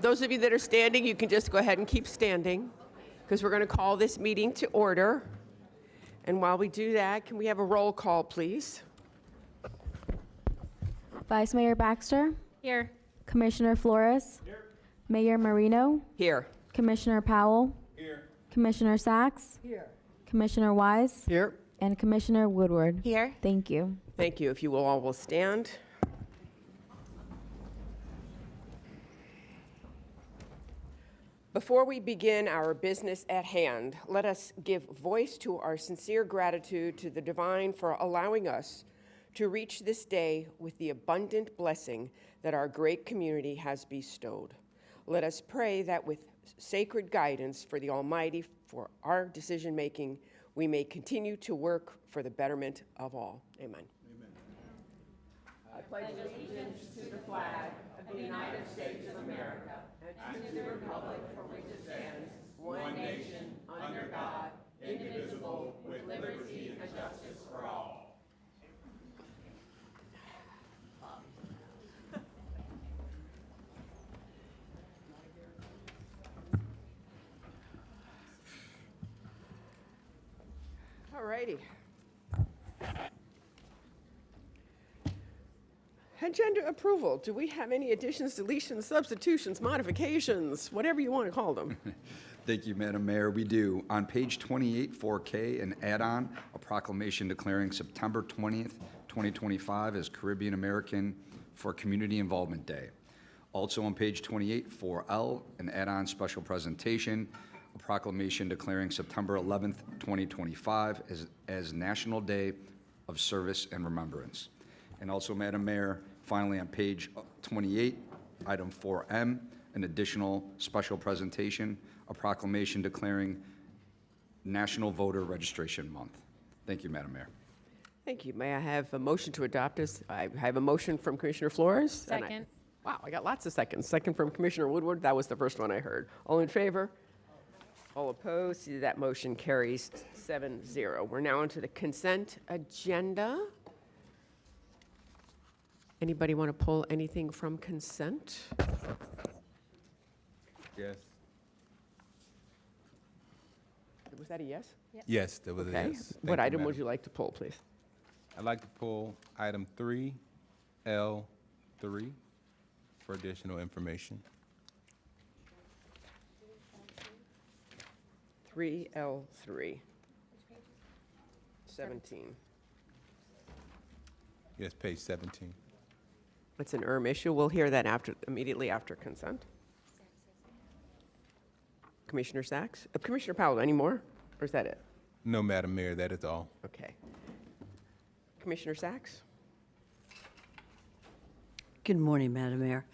Those of you that are standing, you can just go ahead and keep standing because we're going to call this meeting to order. And while we do that, can we have a roll call, please? Vice Mayor Baxter? Here. Commissioner Flores? Here. Mayor Marino? Here. Commissioner Powell? Here. Commissioner Sachs? Here. Commissioner Wise? Here. And Commissioner Woodward? Here. Thank you. Thank you. If you will all will stand. Before we begin our business at hand, let us give voice to our sincere gratitude to the divine for allowing us to reach this day with the abundant blessing that our great community has bestowed. Let us pray that with sacred guidance for the Almighty for our decision-making, we may continue to work for the betterment of all. Amen. Amen. I pledge allegiance to the flag of the United States of America and to the republic for which it stands, one nation, under God, indivisible, with liberty and justice for all. All righty. Agenda approval. Do we have any additions, deletions, substitutions, modifications, whatever you want to call them? Thank you, Madam Mayor. We do. On page 28, 4K, an add-on, a proclamation declaring September 20th, 2025 as Caribbean American for Community Involvement Day. Also on page 28, 4L, an add-on special presentation, a proclamation declaring September 11th, 2025 as National Day of Service and Remembrance. And also, Madam Mayor, finally on page 28, item 4M, an additional special presentation, a proclamation declaring National Voter Registration Month. Thank you, Madam Mayor. Thank you. May I have a motion to adopt this? I have a motion from Commissioner Flores. Second. Wow, I got lots of seconds. Second from Commissioner Woodward. That was the first one I heard. All in favor? All opposed? See, that motion carries 7-0. We're now onto the consent agenda. Anybody want to pull anything from consent? Yes. Was that a yes? Yes, that was Okay. a yes. What item would you like to pull, please? I'd like to pull item 3L3 for additional information. 3L3. 17. Yes, page 17. It's an issue. We'll hear that immediately after consent. Commissioner Sachs? Commissioner Powell, any more? Or is that it? No, Madam Mayor, that is all. Okay. Commissioner Sachs? Good morning, Madam Mayor.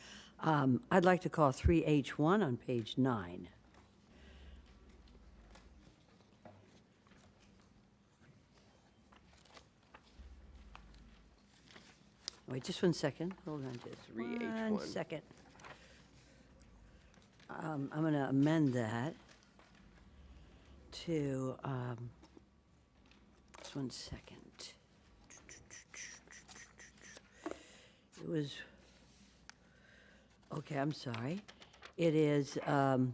I'd like to call 3H1 on page 9. Wait, just 1 second. Hold on just 3H1. 1 second. I'm going to amend that to, just 1 second. It was, okay, I'm sorry. It is on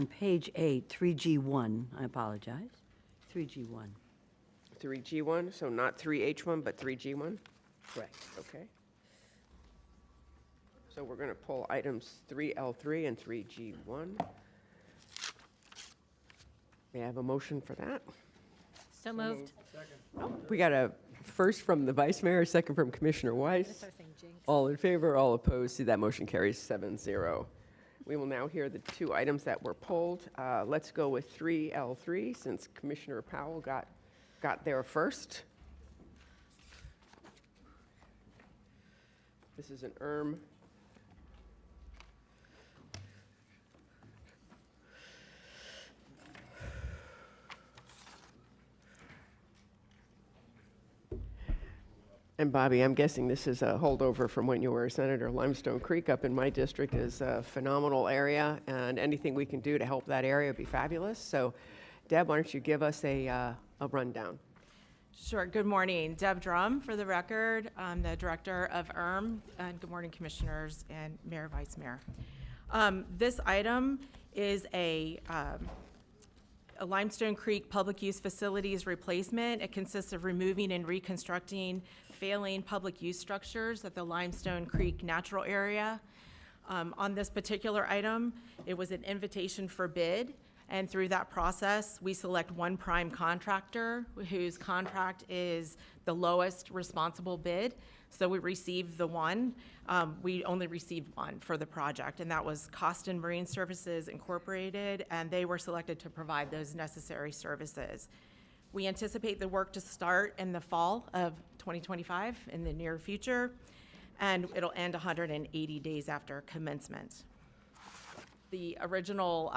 page 8, 3G1. I apologize. 3G1. 3G1, so not 3H1, but 3G1? Correct. Okay. So we're going to pull items 3L3 and 3G1. May I have a motion for that? So moved. Oh, we got a first from the Vice Mayor, a second from Commissioner Weiss. All in favor, all opposed. See, that motion carries 7-0. We will now hear the two items that were pulled. Let's go with 3L3 since Commissioner Powell got there first. This is an And Bobby, I'm guessing this is a holdover from when you were Senator. Limestone Creek up in my district is a phenomenal area, and anything we can do to help that area would be fabulous. So, Deb, why don't you give us a rundown? Sure. Good morning. Deb Drum, for the record. I'm the director of and good morning, commissioners and mayor, vice mayor. This item is a Limestone Creek Public Use Facilities replacement. It consists of removing and reconstructing failing public use structures at the Limestone Creek natural area. On this particular item, it was an invitation for bid, and through that process, we select one prime contractor whose contract is the lowest responsible bid. So we received the one. We only received one for the project, and that was Costin Marine Services Incorporated, and they were selected to provide those necessary services. We anticipate the work to start in the fall of 2025, in the near future, and it'll end 180 days after commencement. The original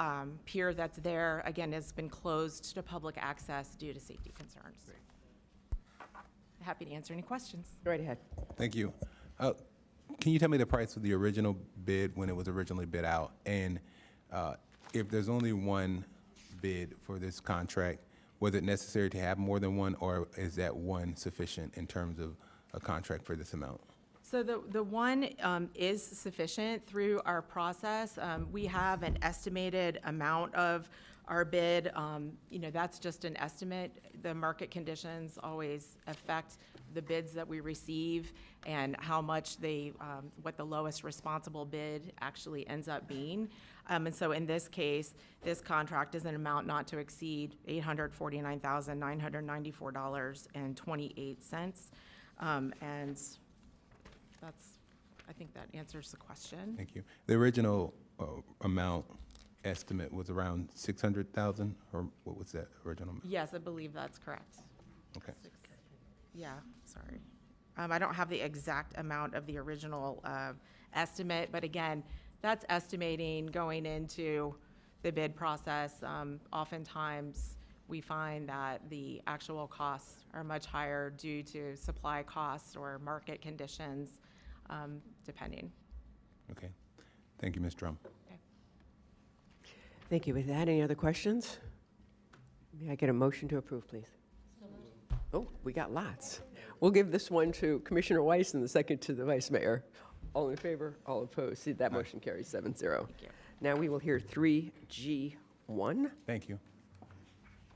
pier that's there, again, has been closed to public access due to safety concerns. Happy to answer any questions. Go right ahead. Thank you. Can you tell me the price of the original bid when it was originally bid out? And if there's only one bid for this contract, was it necessary to have more than one, or is that one sufficient in terms of a contract for this amount? So the one is sufficient through our process. We have an estimated amount of our bid. That's just an estimate. The market conditions always affect the bids that we receive and how much what the lowest responsible bid actually ends up being. And so in this case, this contract is an amount not to exceed $849,994.28. And I think that answers the question. Thank you. The original amount estimate was around 600,000, or what was that original? Yes, I believe that's correct. Okay. Yeah, sorry. I don't have the exact amount of the original estimate, but again, that's estimating going into the bid process. Oftentimes, we find that the actual costs are much higher due to supply costs or market conditions, depending. Okay. Thank you, Ms. Drum. Thank you. With that, any other questions? May I get a motion to approve, please? Oh, we got lots. We'll give this one to Commissioner Weiss and the second to the Vice Mayor. All in favor, all opposed. See, that motion carries 7-0. Thank you. Now we will hear 3G1. Thank you.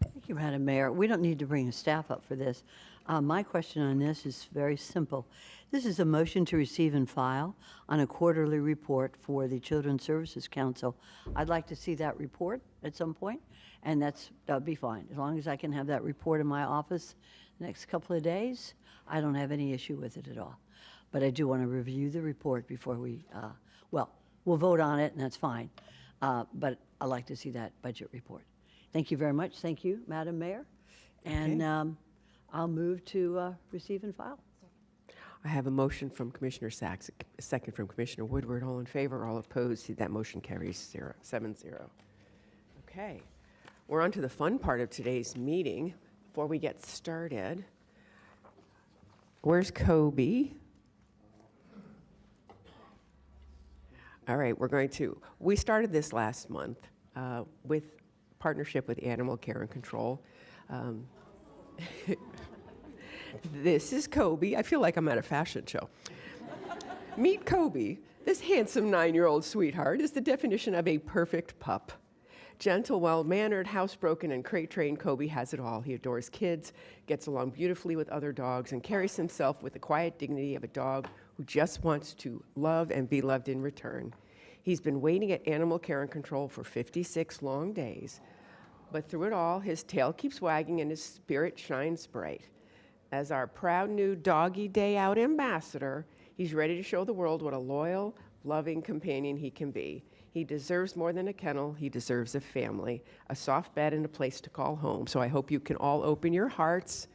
Thank you, Madam Mayor. We don't need to bring the staff up for this. My question on this is very simple. This is a motion to receive and file on a quarterly report for the Children's Services Council. I'd like to see that report at some point, and that'll be fine. As long as I can have that report in my office the next couple of days, I don't have any issue with it at all. But I do want to review the report before we'll vote on it, and that's fine. But I'd like to see that budget report. Thank you very much. Thank you, Madam Mayor. And I'll move to receive and file. I have a motion from Commissioner Sacks, a second from Commissioner Woodward. All in favor, all opposed. See, that motion carries 7-0. Okay, we're on to the fun part of today's meeting. Before we get started, where's Kobe? All right, we started this last month with partnership with Animal Care and Control. This is Kobe. I feel like I'm at a fashion show. Meet Kobe. This handsome 9-year-old sweetheart is the definition of a perfect pup. Gentle, well-mannered, housebroken, and crate-trained, Kobe has it all. He adores kids, gets along beautifully with other dogs, and carries himself with the quiet dignity of a dog who just wants to love and be loved in return. He's been waiting at Animal Care and Control for 56 long days, but through it all, his tail keeps wagging and his spirit shines bright. As our proud new Doggy Day Out ambassador, he's ready to show the world what a loyal, loving companion he can be. He deserves more than a kennel. He deserves a family, a soft bed, and a place to call home. So I hope you can all open your hearts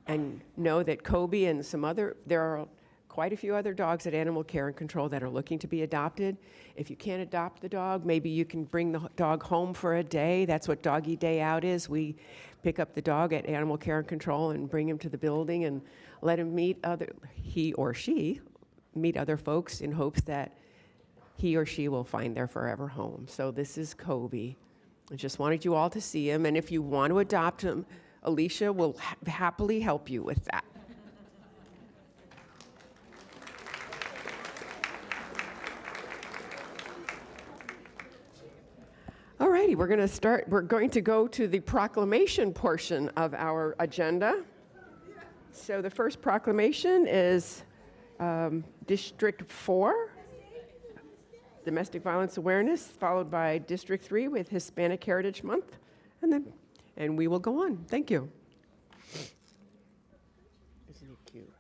and know that Kobe and there are quite a few other dogs at Animal Care and Control that are looking to be adopted. If you can't adopt the dog, maybe you can bring the dog home for a day. That's what Doggy Day Out is. We pick up the dog at Animal Care and Control and bring him to the building and let him he or she meet other folks in hopes that he or she will find their forever home. So this is Kobe. I just wanted you all to see him. And if you want to adopt him, Alicia will happily help you with that. All righty, we're going to go to the proclamation portion of our agenda. So the first proclamation is District 4, Domestic Violence Awareness, followed by District 3 with Hispanic Heritage Month, and we will go on. Thank you. Isn't it cute?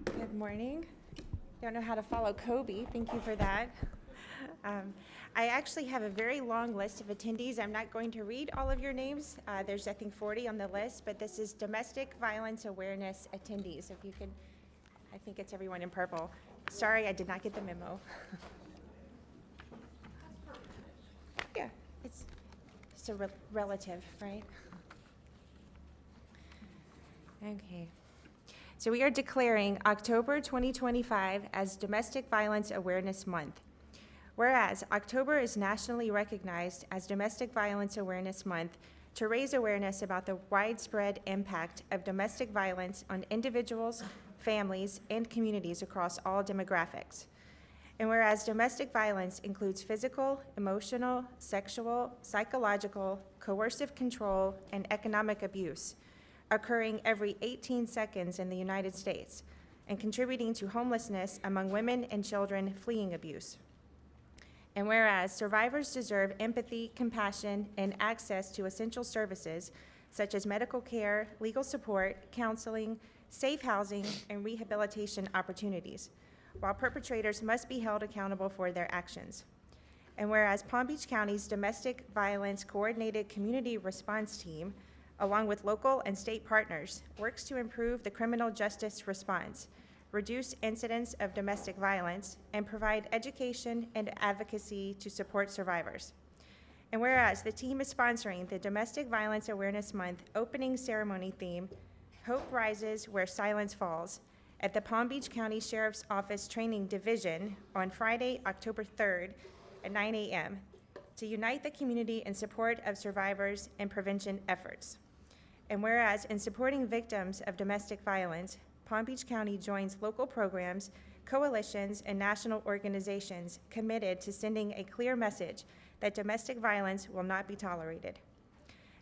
Good morning. Don't know how to follow Kobe. Thank you for that. I actually have a very long list of attendees. I'm not going to read all of your names. There's, I think, 40 on the list, but this is Domestic Violence Awareness attendees. If you can, I think it's everyone in purple. Sorry, I did not get the memo. Yeah, it's a relative, right? Okay. So we are declaring October 2025 as Domestic Violence Awareness Month. Whereas October is nationally recognized as Domestic Violence Awareness Month to raise awareness about the widespread impact of domestic violence on individuals, families, and communities across all demographics. And whereas domestic violence includes physical, emotional, sexual, psychological, coercive control, and economic abuse, occurring every 18 seconds in the United States, and contributing to homelessness among women and children fleeing abuse. And whereas survivors deserve empathy, compassion, and access to essential services such as medical care, legal support, counseling, safe housing, and rehabilitation opportunities, while perpetrators must be held accountable for their actions. And whereas Palm Beach County's Domestic Violence Coordinated Community Response Team, along with local and state partners, works to improve the criminal justice response, reduce incidents of domestic violence, and provide education and advocacy to support survivors. And whereas the team is sponsoring the Domestic Violence Awareness Month opening ceremony theme, Hope Rises Where Silence Falls, at the Palm Beach County Sheriff's Office Training Division on Friday, October 3rd at 9 a.m. to unite the community in support of survivors and prevention efforts. And whereas in supporting victims of domestic violence, Palm Beach County joins local programs, coalitions, and national organizations committed to sending a clear message that domestic violence will not be tolerated.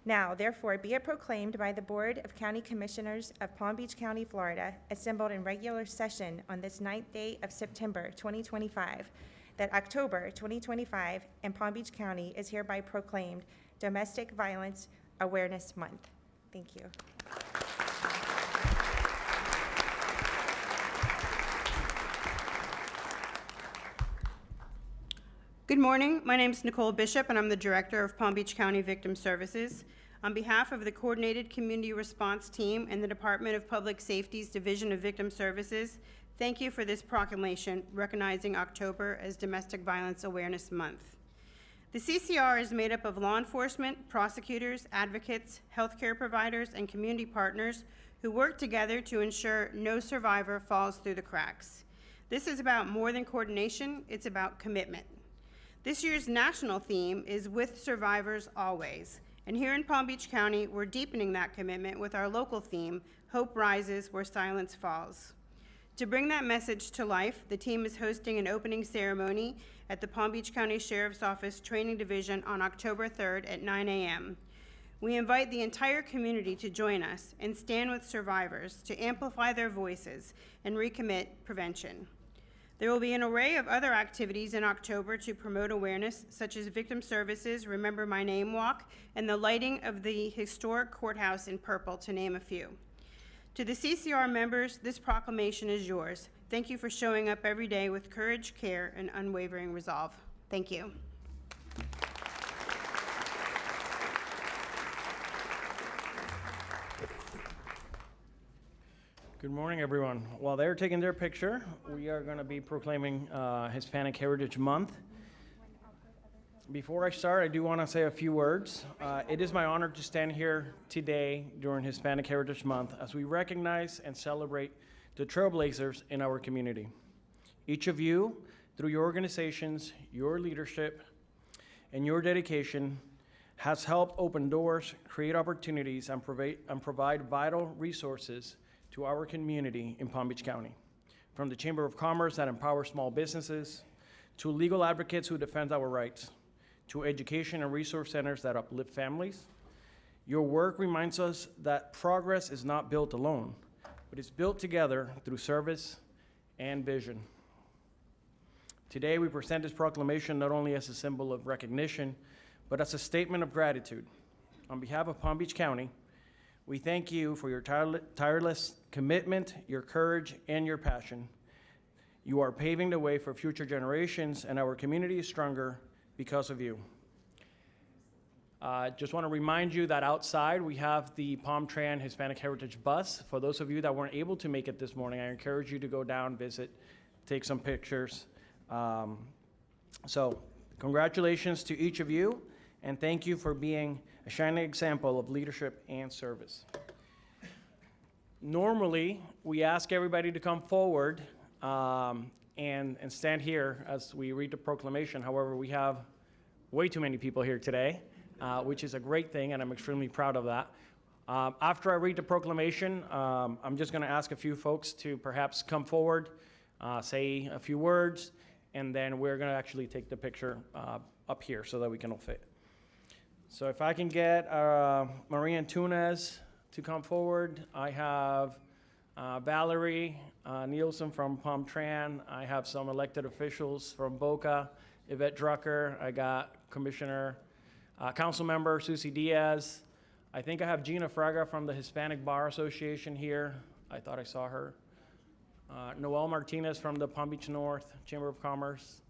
Now, therefore, be it proclaimed by the Board of County Commissioners of Palm Beach County, Florida, assembled in regular session on this 9th day of September 2025, that October 2025 in Palm Beach County is hereby proclaimed Domestic Violence Awareness Month. Thank you. Good morning. My name is Nicole Bishop, and I'm the Director of Palm Beach County Victim Services. On behalf of the Coordinated Community Response Team and the Department of Public Safety's Division of Victim Services, thank you for this proclamation recognizing October as Domestic Violence Awareness Month. The CCR is made up of law enforcement, prosecutors, advocates, healthcare providers, and community partners who work together to ensure no survivor falls through the cracks. This is about more than coordination, it's about commitment. This year's national theme is With Survivors Always, and here in Palm Beach County, we're deepening that commitment with our local theme, Hope Rises Where Silence Falls. To bring that message to life, the team is hosting an opening ceremony at the Palm Beach County Sheriff's Office Training Division on October 3rd at 9 a.m. We invite the entire community to join us and stand with survivors to amplify their voices and recommit prevention. There will be an array of other activities in October to promote awareness, such as Victim Services Remember My Name Walk and the lighting of the historic courthouse in purple, to name a few. To the CCR members, this proclamation is yours. Thank you for showing up every day with courage, care, and unwavering resolve. Thank you. Good morning, everyone. While they're taking their picture, we are going to be proclaiming Hispanic Heritage Month. Before I start, I do want to say a few words. It is my honor to stand here today during Hispanic Heritage Month as we recognize and celebrate the trailblazers in our community. Each of you, through your organizations, your leadership, and your dedication, has helped open doors, create opportunities, and provide vital resources to our community in Palm Beach County. From the Chamber of Commerce that empowers small businesses, to legal advocates who defend our rights, to education and resource centers that uplift families. Your work reminds us that progress is not built alone, but it's built together through service and vision. Today, we present this proclamation not only as a symbol of recognition, but as a statement of gratitude. On behalf of Palm Beach County, we thank you for your tireless commitment, your courage, and your passion. You are paving the way for future generations, and our community is stronger because of you. Just want to remind you that outside we have the Palm Tran Hispanic Heritage Bus. For those of you that weren't able to make it this morning, I encourage you to go down, visit, take some pictures. So congratulations to each of you, and thank you for being a shining example of leadership and service. Normally, we ask everybody to come forward and stand here as we read the proclamation. However, we have way too many people here today, which is a great thing, and I'm extremely proud of that. After I read the proclamation, I'm just going to ask a few folks to perhaps come forward, say a few words, and then we're going to actually take the picture up here so that we can all fit. So if I can get Maria Antunes to come forward. I have Valerie Nielsen from Palm Tran. I have some elected officials from Boca, Yvette Drucker. I got Commissioner, Council Member Susie Diaz. I think I have Gina Fraga from the Hispanic Bar Association here. I thought I saw her. Noel Martinez from the Palm Beach North Chamber of Commerce.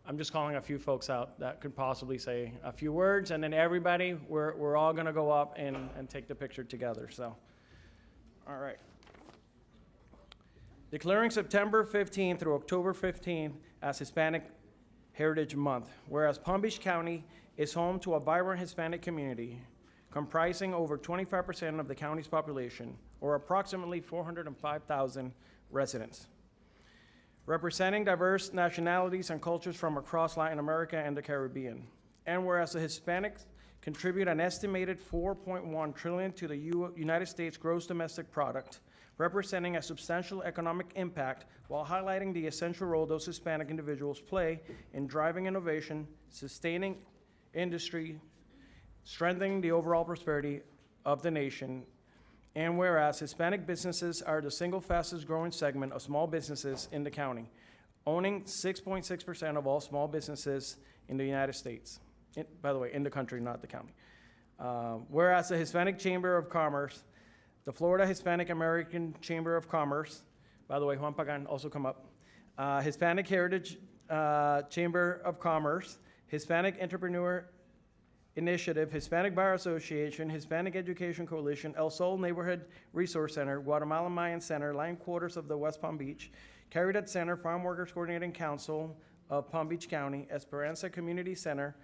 I'm just calling a few folks out that could possibly say a few words, and then everybody, we're all gonna go up and take the picture together, so. All right. Declaring September 15th through October 15th as Hispanic Heritage Month, whereas Palm Beach County is home to a vibrant Hispanic community comprising over 25% of the county's population, or approximately 405,000 residents, representing diverse nationalities and cultures from across Latin America and the Caribbean. And whereas the Hispanics contribute an estimated $4.1 trillion to the United States gross domestic product, representing a substantial economic impact while highlighting the essential role those Hispanic individuals play in driving innovation, sustaining industry, strengthening the overall prosperity of the nation. And whereas Hispanic businesses are the single fastest growing segment of small businesses in the county, owning 6.6% of all small businesses in the United States. By the way, in the country, not the county. Whereas the Hispanic Chamber of Commerce, the Florida Hispanic American Chamber of Commerce, by the way, Juan Pagan, also come up, Hispanic Heritage Chamber of Commerce, Hispanic Entrepreneur Initiative, Hispanic Bar Association, Hispanic Education Coalition, El Sol Neighborhood Resource Center, Guatemala Mayan Center, Line Quarters of the West Palm Beach, Caridad Center, Farm Workers Coordinating Council of Palm Beach County, Esperanza Community Center,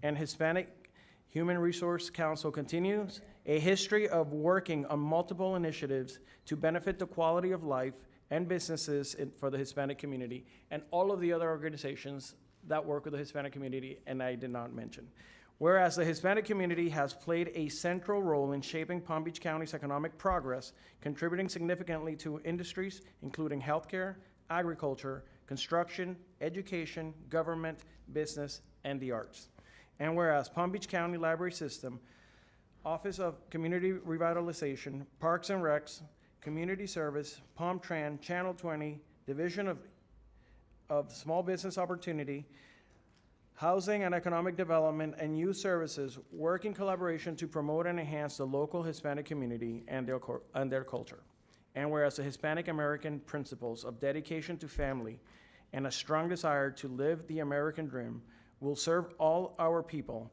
and Hispanic Human Resource Council continues a history of working on multiple initiatives to benefit the quality of life and businesses for the Hispanic community, and all of the other organizations that work with the Hispanic community, and I did not mention. Whereas the Hispanic community has played a central role in shaping Palm Beach County's economic progress, contributing significantly to industries including healthcare, agriculture, construction, education, government, business, and the arts. And whereas Palm Beach County Library System, Office of Community Revitalization, Parks and Recs, Community Service, Palm Tran, Channel 20, Division of Small Business Opportunity, Housing and Economic Development, and Youth Services work in collaboration to promote and enhance the local Hispanic community and their culture. And whereas the Hispanic American principles of dedication to family and a strong desire to live the American dream will serve all our people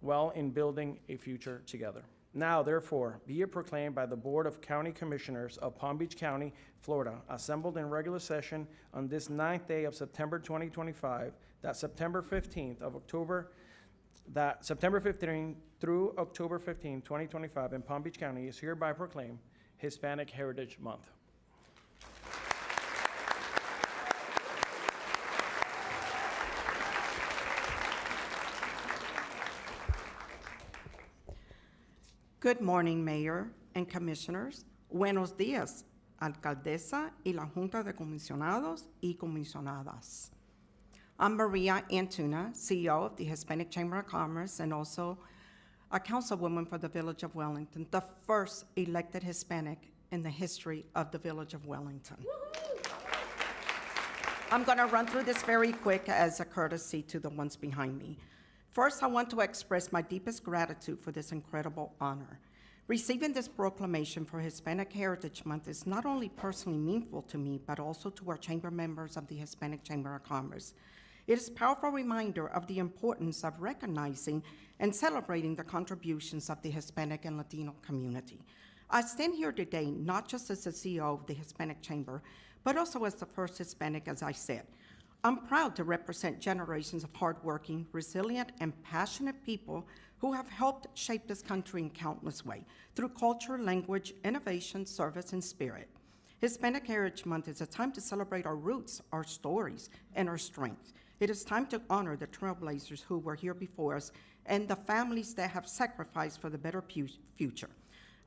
well in building a future together. Now, therefore, be it proclaimed by the Board of County Commissioners of Palm Beach County, Florida, assembled in regular session on this 9th day of September 2025, that September 15th through October 15, 2025 in Palm Beach County is hereby proclaimed Hispanic Heritage Month. Good morning, Mayor and Commissioners. Buenos días, Alcaldesa y la Junta de Comisionados y Comisionadas. I'm Maria Antuna, CEO of the Hispanic Chamber of Commerce and also a councilwoman for the Village of Wellington, the first elected Hispanic in the history of the Village of Wellington. I'm going to run through this very quick as a courtesy to the ones behind me. First, I want to express my deepest gratitude for this incredible honor. Receiving this proclamation for Hispanic Heritage Month is not only personally meaningful to me, but also to our chamber members of the Hispanic Chamber of Commerce. It is a powerful reminder of the importance of recognizing and celebrating the contributions of the Hispanic and Latino community. I stand here today not just as the CEO of the Hispanic Chamber, but also as the first Hispanic, as I said. I'm proud to represent generations of hardworking, resilient, and passionate people who have helped shape this country in countless ways through culture, language, innovation, service, and spirit. Hispanic Heritage Month is a time to celebrate our roots, our stories, and our strengths. It is time to honor the trailblazers who were here before us and the families that have sacrificed for the better future.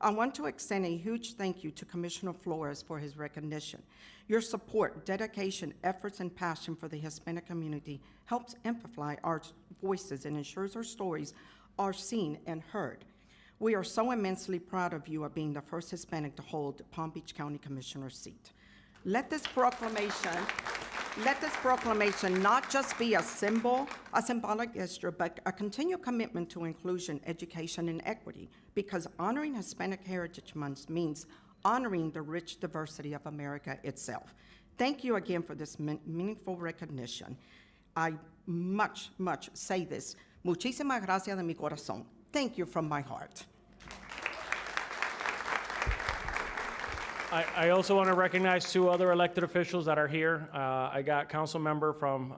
I want to extend a huge thank you to Commissioner Flores for his recognition. Your support, dedication, efforts, and passion for the Hispanic community helps amplify our voices and ensures our stories are seen and heard. We are so immensely proud of you of being the first Hispanic to hold the Palm Beach County Commissioner's seat. Let this proclamation not just be a symbolic gesture, but a continued commitment to inclusion, education, and equity, because honoring Hispanic Heritage Month means honoring the rich diversity of America itself. Thank you again for this meaningful recognition. I much say this. Muchísimas gracias de mi corazón. Thank you from my heart. I also want to recognize two other elected officials that are here. I got council member from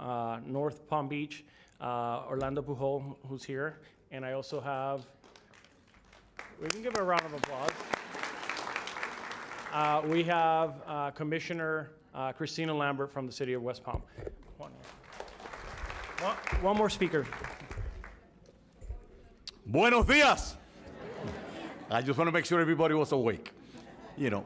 North Palm Beach, Orlando Pujol, who's here. And I also have, we can give her a round of applause. We have Commissioner Christina Lambert from the city of West Palm. One more speaker. Buenos dias. I just want to make sure everybody was awake, you know.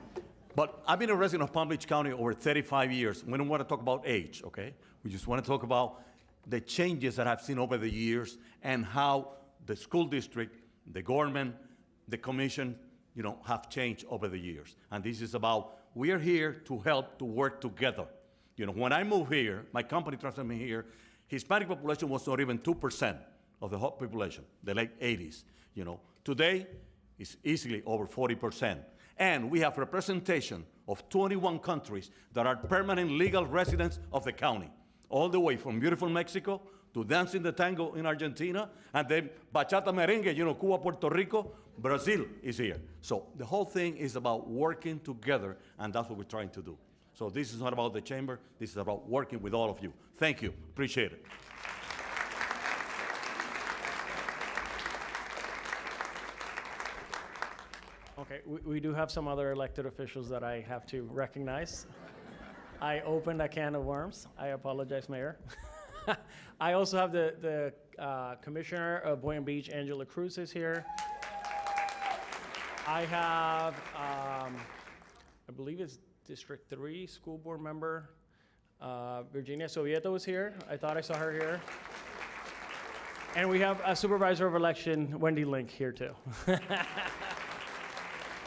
But I've been a resident of Palm Beach County over 35 years. We don't want to talk about age, okay? We just want to talk about the changes that I've seen over the years and how the school district, the government, the commission, you know, have changed over the years. And this is about, we are here to help, to work together. You know, when I moved here, my company transferred me here, Hispanic population was not even 2% of the whole population, the late 80s. You know, today it's easily over 40%. And we have representation of 21 countries that are permanent legal residents of the county, all the way from beautiful Mexico to dancing the tango in Argentina, and then bachata merengue, you know, Cuba, Puerto Rico, Brazil is here. So the whole thing is about working together, and that's what we're trying to do. So this is not about the chamber, this is about working with all of you. Thank you, appreciate it. Okay, we do have some other elected officials that I have to recognize. I opened a can of worms. I apologize, Mayor. I also have the Commissioner of Boynton Beach, Angela Cruz, is here. I have, I believe it's District 3 School Board member, Virginia Sovieto is here. I thought I saw her here. And we have a Supervisor of Election, Wendy Link, here too.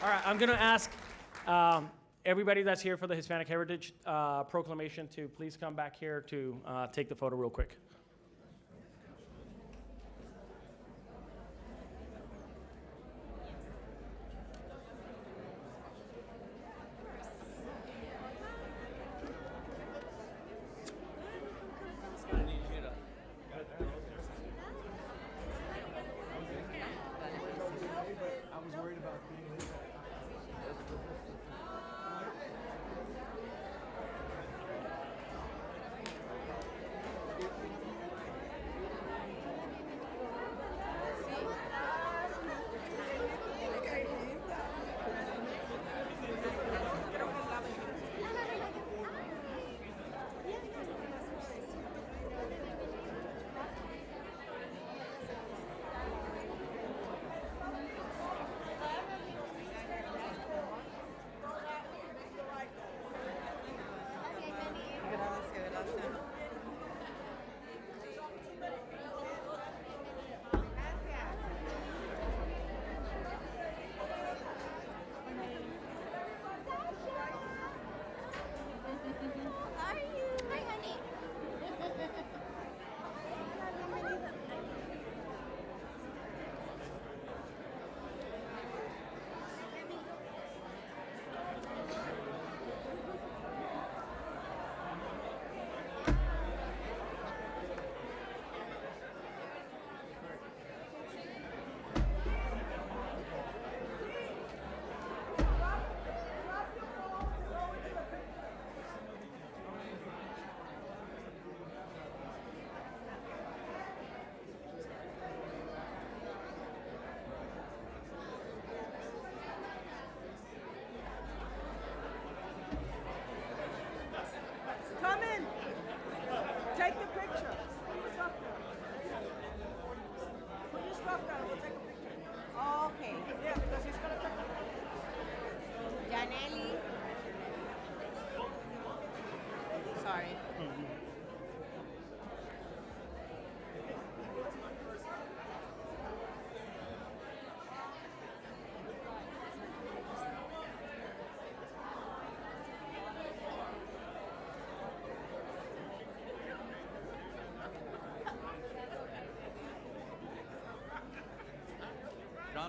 All right, I'm gonna ask everybody that's here for the Hispanic Heritage Proclamation to please come back here to take the photo real quick.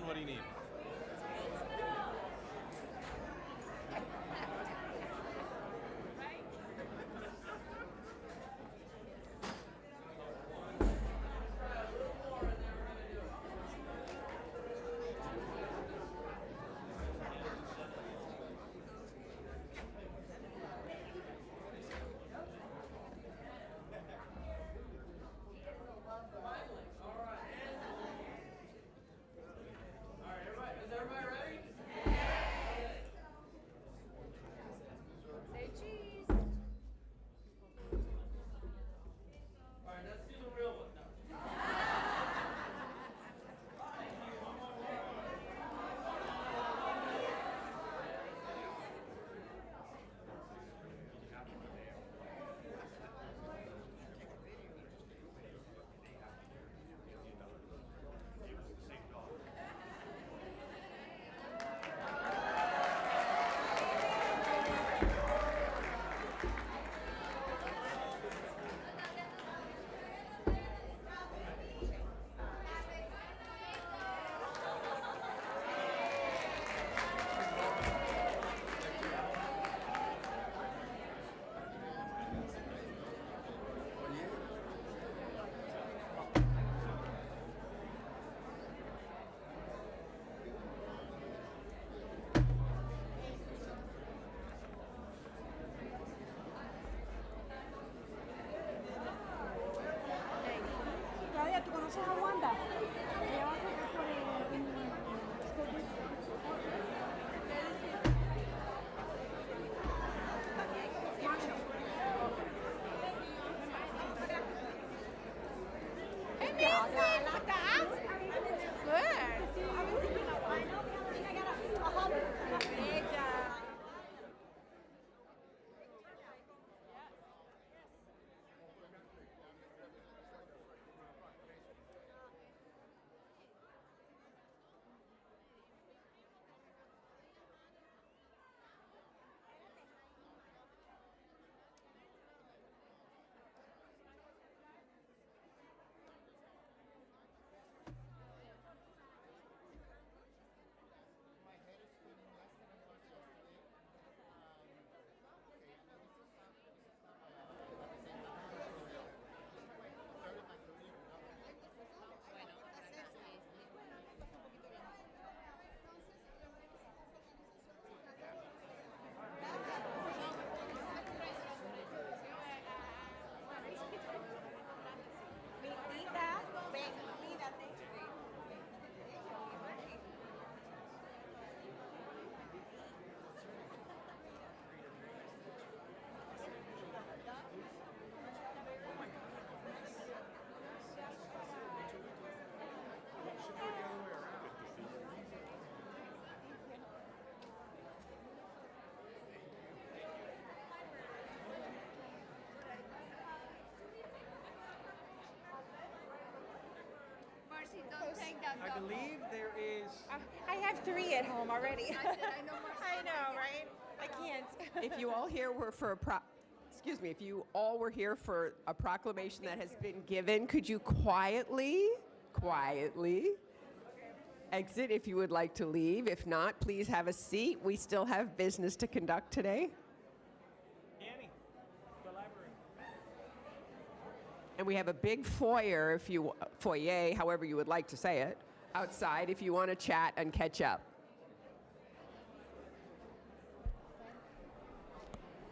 John what he needs. ¿tú conoces a Wanda? Ella va a correr por I believe there is. I have 3 at home already. I know, right? I can't. If you all here were for if you all were here for a proclamation that has been given, could you quietly exit if you would like to leave? If not, please have a seat. We still have business to conduct today. Annie, the library. And we have a big foyer, foyer, however you would like to say it, outside if you want to chat and catch up.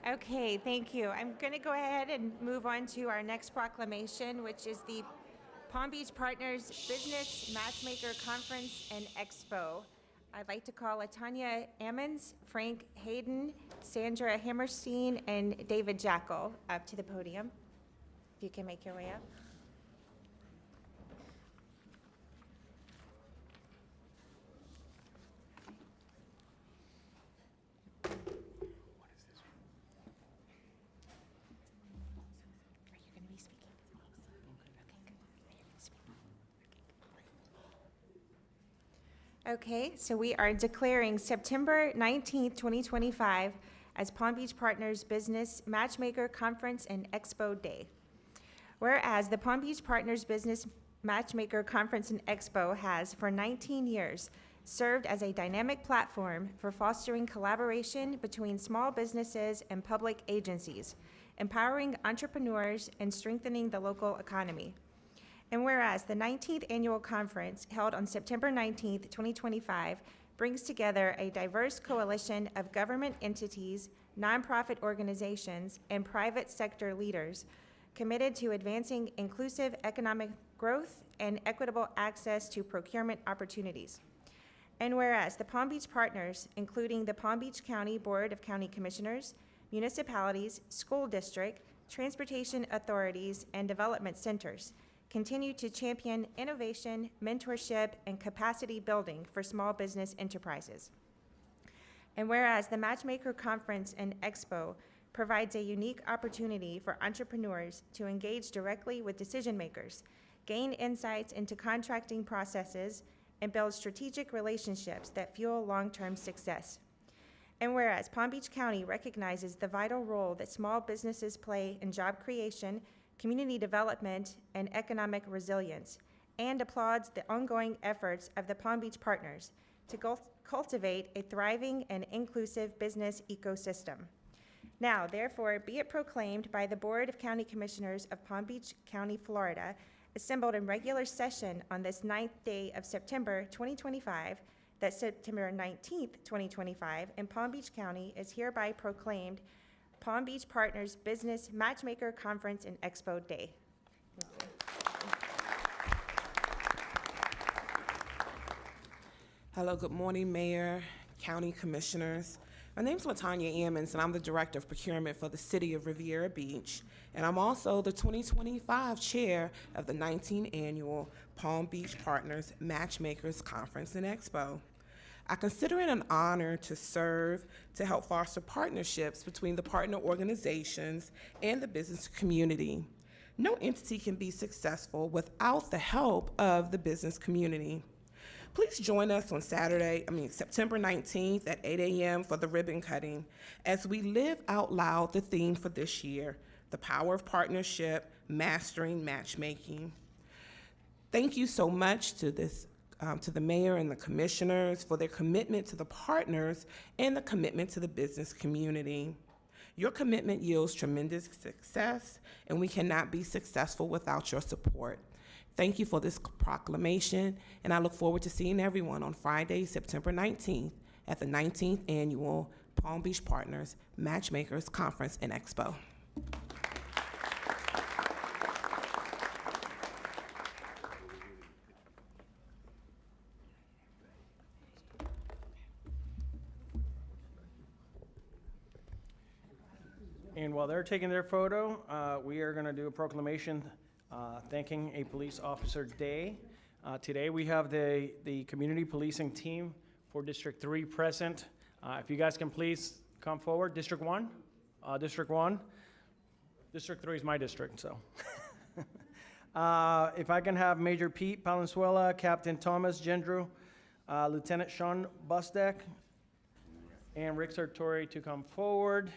Okay, thank you. I'm going to go ahead and move on to our next proclamation, which is the Palm Beach Partners Business Matchmaker Conference and Expo. I'd like to call Tanya Ammons, Frank Hayden, Sandra Hammerstein, and David Jackal up to the podium. If you can make your way up. Okay, so we are declaring September 19th, 2025 as Palm Beach Partners Business Matchmaker Conference and Expo Day. Whereas the Palm Beach Partners Business Matchmaker Conference and Expo has, for 19 years, served as a dynamic platform for fostering collaboration between small businesses and public agencies, empowering entrepreneurs and strengthening the local economy. And whereas the 19th annual conference, held on September 19th, 2025, brings together a diverse coalition of government entities, nonprofit organizations, and private sector leaders committed to advancing inclusive economic growth and equitable access to procurement opportunities. And whereas the Palm Beach partners, including the Palm Beach County Board of County Commissioners, municipalities, school district, transportation authorities, and development centers, continue to champion innovation, mentorship, and capacity building for small business enterprises. And whereas the Matchmaker Conference and Expo provides a unique opportunity for entrepreneurs to engage directly with decision makers, gain insights into contracting processes, and build strategic relationships that fuel long-term success. And whereas Palm Beach County recognizes the vital role that small businesses play in job creation, community development, and economic resilience, and applauds the ongoing efforts of the Palm Beach partners to cultivate a thriving and inclusive business ecosystem. Now, therefore, be it proclaimed by the Board of County Commissioners of Palm Beach County, Florida, assembled in regular session on this 9th day of September 2025, that September 19th, 2025, in Palm Beach County is hereby proclaimed Palm Beach Partners Business Matchmaker Conference and Expo Day. Hello, good morning, Mayor, County Commissioners. My name is LaTanya Ammons, and I'm the Director of Procurement for the City of Riviera Beach. And I'm also the 2025 Chair of the 19th Annual Palm Beach Partners Matchmakers Conference and Expo. I consider it an honor to serve to help foster partnerships between the partner organizations and the business community. No entity can be successful without the help of the business community. Please join us on September 19th at 8 a.m. for the ribbon cutting as we live out loud the theme for this year, the power of partnership, mastering matchmaking. Thank you so much to the mayor and the commissioners for their commitment to the partners and the commitment to the business community. Your commitment yields tremendous success, and we cannot be successful without your support. Thank you for this proclamation, and I look forward to seeing everyone on Friday, September 19th at the 19th Annual Palm Beach Partners Matchmakers Conference and Expo. And while they're taking their photo, we are going to do a proclamation thanking a Police Officer Day. Today we have the community policing team for District 3 present. If you guys can please come forward. District 1? District 1? District 3 is my district, so. If I can have Major Pete Palenzuela, Captain Thomas Gendrew, Lieutenant Sean Busdeck, and Rick Sartori to come forward.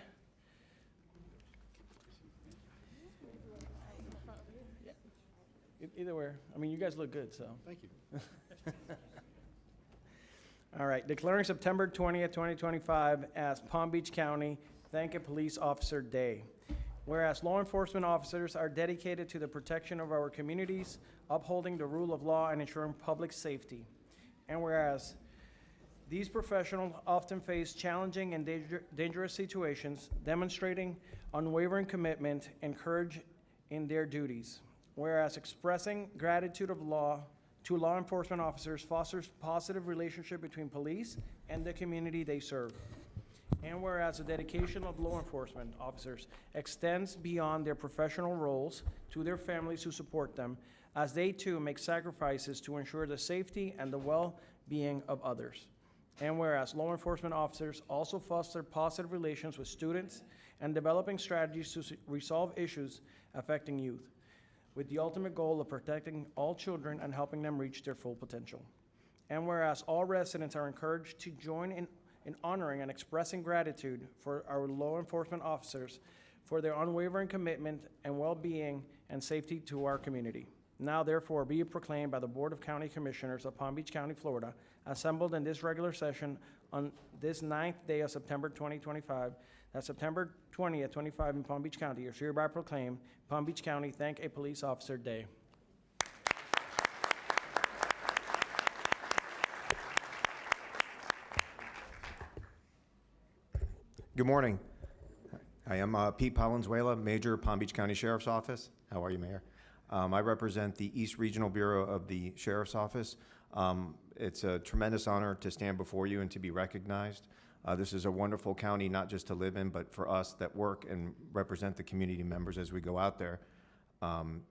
Either way, I mean, you guys look good, so. Thank you. All right, declaring September 20th, 2025 as Palm Beach County Thank a Police Officer Day. Whereas law enforcement officers are dedicated to the protection of our communities, upholding the rule of law and ensuring public safety. And whereas these professionals often face challenging and dangerous situations, demonstrating unwavering commitment and courage in their duties. Whereas expressing gratitude to law enforcement officers fosters positive relationship between police and the community they serve. And whereas the dedication of law enforcement officers extends beyond their professional roles to their families who support them, as they too make sacrifices to ensure the safety and the well-being of others. And whereas law enforcement officers also foster positive relations with students and developing strategies to resolve issues affecting youth, with the ultimate goal of protecting all children and helping them reach their full potential. And whereas all residents are encouraged to join in honoring and expressing gratitude for our law enforcement officers for their unwavering commitment and well-being and safety to our community. Now therefore be it proclaimed by the Board of County Commissioners of Palm Beach County, Florida, assembled in this regular session on this 9th day of September 2025, that September 20th, 25 in Palm Beach County is hereby proclaimed Palm Beach County Thank a Police Officer Day. Good morning. I am Pete Palenzuela, Major, Palm Beach County Sheriff's Office. How are you, Mayor? I represent the East Regional Bureau of the Sheriff's Office. It's a tremendous honor to stand before you and to be recognized. This is a wonderful county, not just to live in, but for us that work and represent the community members as we go out there.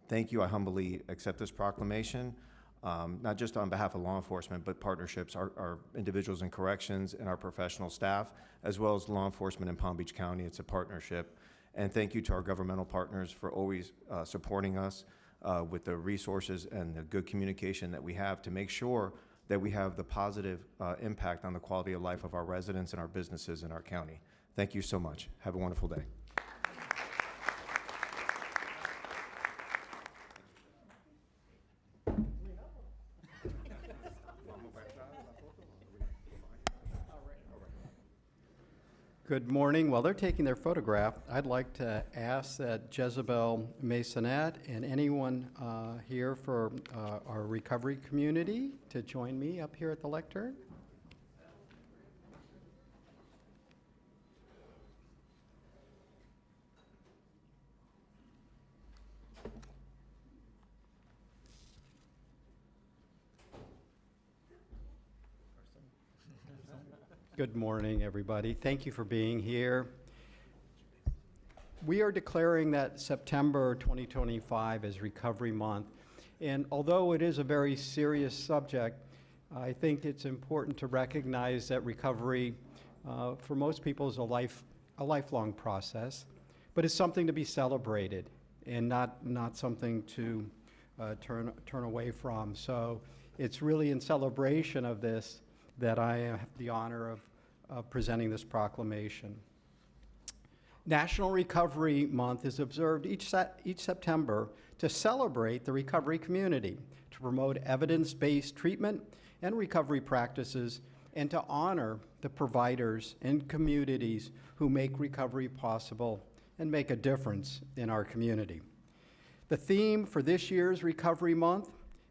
Thank you. I humbly accept this proclamation, not just on behalf of law enforcement, but partnerships, our individuals in corrections and our professional staff, as well as law enforcement in Palm Beach County. It's a partnership. And thank you to our governmental partners for always supporting us with the resources and the good communication that we have to make sure that we have the positive impact on the quality of life of our residents and our businesses in our county. Thank you so much. Have a wonderful day. Good morning. While they're taking their photograph, I'd like to ask that Jezebel Masonette and anyone here for our recovery community to join me up here at the lectern. Good morning, everybody. Thank you for being here. We are declaring that September 2025 is Recovery Month, and although it is a very serious subject, I think it's important to recognize that recovery for most people is a lifelong process, but it's something to be celebrated and not something to turn away from. So it's really in celebration of this that I have the honor of presenting this proclamation. National Recovery Month is observed each September to celebrate the recovery community, to promote evidence-based treatment and recovery practices, and to honor the providers and communities who make recovery possible and make a difference in our community. The theme for this year's Recovery Month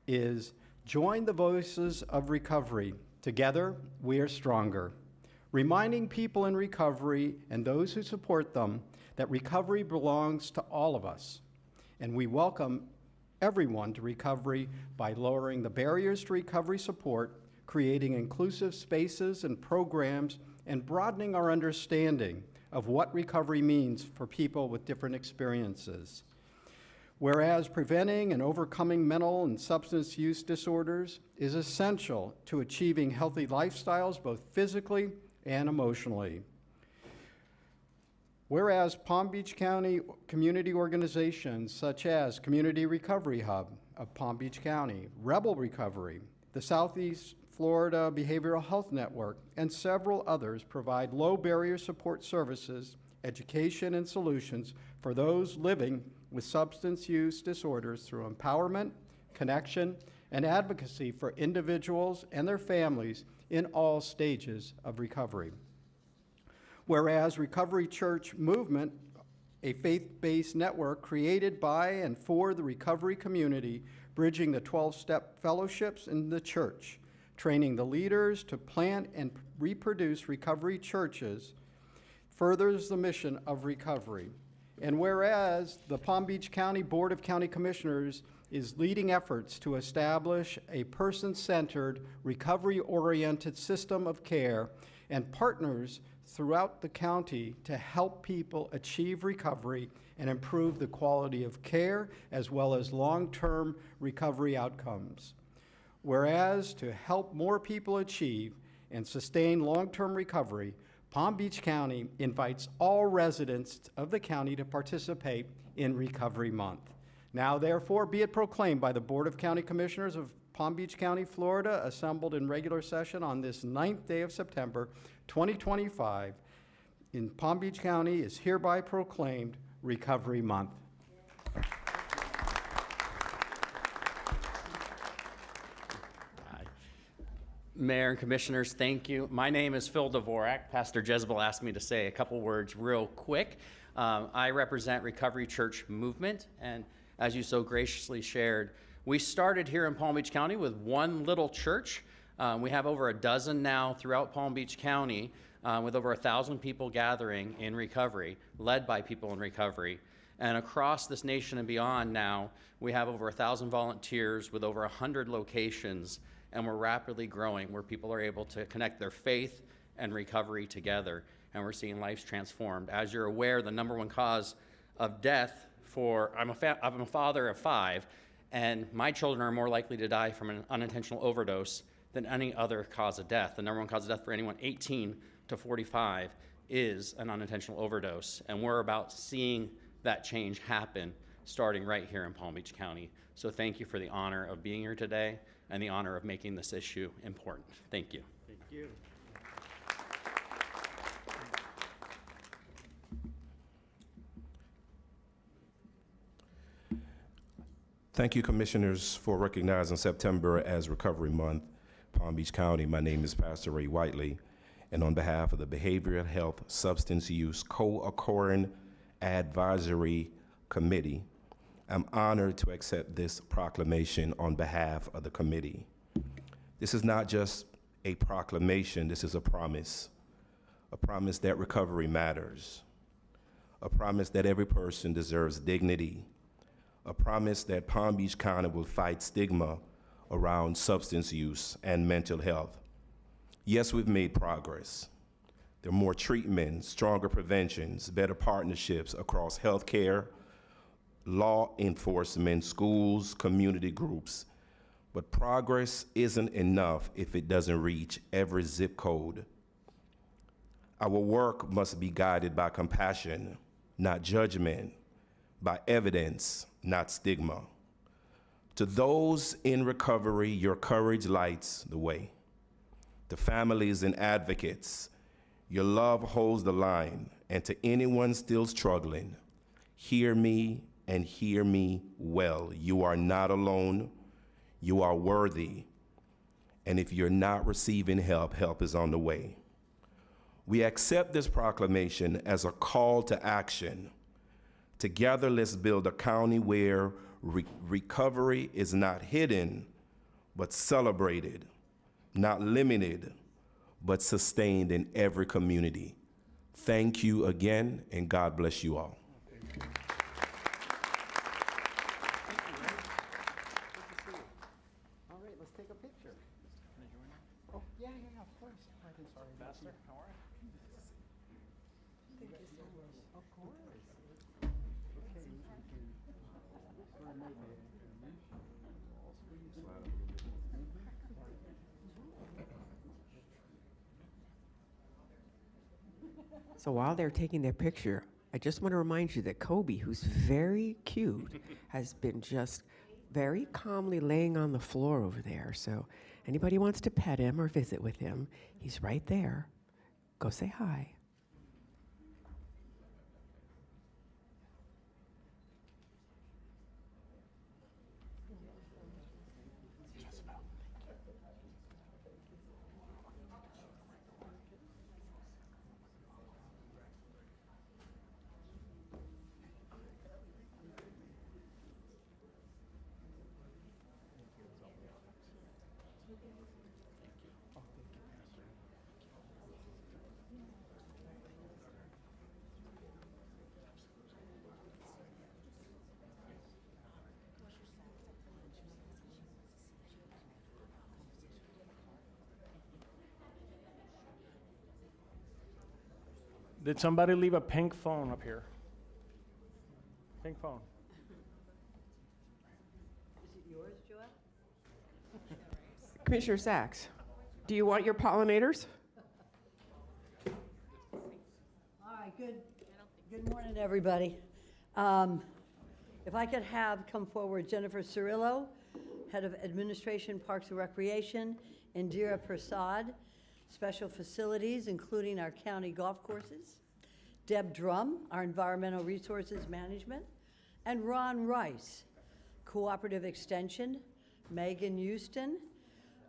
is Join the Voices of Recovery. Together, we are stronger. Reminding people in recovery and those who support them that recovery belongs to all of us. And we welcome everyone to recovery by lowering the barriers to recovery support, creating inclusive spaces and programs, and broadening our understanding of what recovery means for people with different experiences. Whereas preventing and overcoming mental and substance use disorders is essential to achieving healthy lifestyles, both physically and emotionally. Whereas Palm Beach County community organizations such as Community Recovery Hub of Palm Beach County, Rebel Recovery, the Southeast Florida Behavioral Health Network, and several others provide low barrier support services, education, and solutions for those living with substance use disorders through empowerment, connection, and advocacy for individuals and their families in all stages of recovery. Whereas Recovery Church Movement, a faith-based network created by and for the recovery community, bridging the 12-step fellowships in the church, training the leaders to plant and reproduce recovery churches, furthers the mission of recovery. And whereas the Palm Beach County Board of County Commissioners is leading efforts to establish a person-centered, recovery-oriented system of care and partners throughout the county to help people achieve recovery and improve the quality of care as well as long-term recovery outcomes. Whereas to help more people achieve and sustain long-term recovery, Palm Beach County invites all residents of the county to participate in Recovery Month. Now, therefore, be it proclaimed by the Board of County Commissioners of Palm Beach County, Florida, assembled in regular session on this 9th day of September, 2025, in Palm Beach County is hereby proclaimed Recovery Month. Mayor and Commissioners, thank you. My name is Phil Dvorak. Pastor Jezebel asked me to say a couple words real quick. I represent Recovery Church Movement, and as you so graciously shared, we started here in Palm Beach County with one little church. We have over a dozen now throughout Palm Beach County, with over 1,000 people gathering in recovery, led by people in recovery. And across this nation and beyond now, we have over 1,000 volunteers with over 100 locations, and we're rapidly growing where people are able to connect their faith and recovery together, and we're seeing lives transformed. As you're aware, the number one cause of death I'm a father of 5, and my children are more likely to die from an unintentional overdose than any other cause of death. The number one cause of death for anyone 18 to 45 is an unintentional overdose, and we're about seeing that change happen starting right here in Palm Beach County. So thank you for the honor of being here today and the honor of making this issue important. Thank you. Thank you. Thank you, Commissioners, for recognizing September as Recovery Month. Palm Beach County, my name is Pastor Ray Whiteley, and on behalf of the Behavioral Health Substance Use Co-Occurring Advisory Committee, I'm honored to accept this proclamation on behalf of the committee. This is not just a proclamation, this is a promise that recovery matters, a promise that every person deserves dignity, a promise that Palm Beach County will fight stigma around substance use and mental health. Yes, we've made progress. There are more treatments, stronger preventions, better partnerships across healthcare, law enforcement, schools, community groups. But progress isn't enough if it doesn't reach every zip code. Our work must be guided by compassion, not judgment, by evidence, not stigma. To those in recovery, your courage lights the way. To families and advocates, your love holds the line. And to anyone still struggling, hear me and hear me well. You are not alone. You are worthy. And if you're not receiving help, help is on the way. We accept this proclamation as a call to action. Together, let's build a county where recovery is not hidden, but celebrated, not limited, but sustained in every community. Thank you again, and God bless you all. All right, let's take a picture. Oh, yeah, of course. I'm sorry. Pastor, how are you? Thank you so much. Of course. Okay, you can go to my page. So while they're taking their picture, I just want to remind you that Kobe, who's very cute, has been just very calmly laying on the floor over there. So anybody wants to pet him or visit with him, he's right there. Go say hi. Did somebody leave a pink phone up here? Pink phone. Is it yours, Joelle? Commissioner Sachs, do you want your pollinators? All right, good morning, everybody. If I could have come forward Jennifer Cirillo, Head of Administration, Parks and Recreation, Indira Prasad, Special Facilities, including our county golf courses, Deb Drum, our Environmental Resources Management, and Ron Rice, Cooperative Extension, Megan Houston,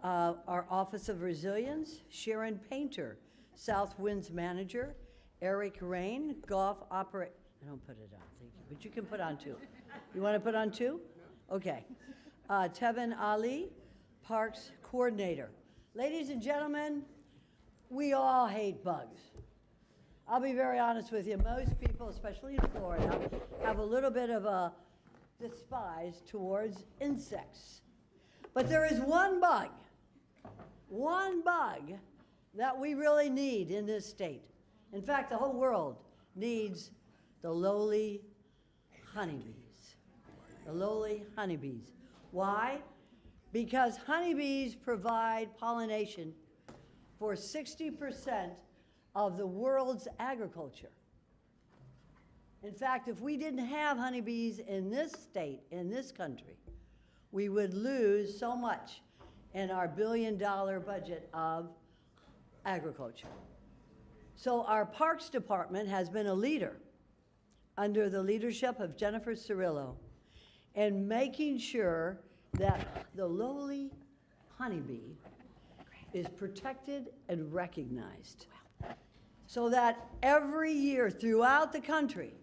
Our Office of Resilience, Sharon Painter, South Winds Manager, Eric Rain, Golf Operator. I don't put it on, thank you, but you can put on 2. You want to put on 2? Okay. Tevin Ali, Parks Coordinator. Ladies and gentlemen, we all hate bugs. I'll be very honest with you. Most people, especially in Florida, have a little bit of a despise towards insects. But there is one bug that we really need in this state. In fact, the whole world needs the lowly honeybees. The lowly honeybees. Why? Because honeybees provide pollination for 60% of the world's agriculture. In fact, if we didn't have honeybees in this state, in this country, we would lose so much in our billion-dollar budget of agriculture. So our Parks Department has been a leader under the leadership of Jennifer Cirillo in making sure that the lowly honeybee is protected and recognized, so that every year throughout the country,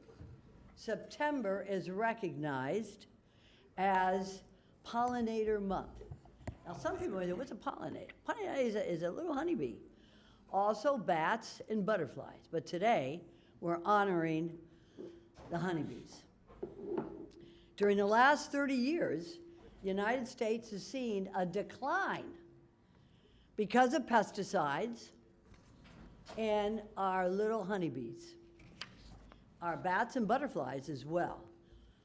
September is recognized as Pollinator Month. Now, some people say, what's a pollinator? Pollinator is a little honeybee. Also bats and butterflies. But today, we're honoring the honeybees. During the last 30 years, the United States has seen a decline because of pesticides and our little honeybees. Our bats and butterflies as well,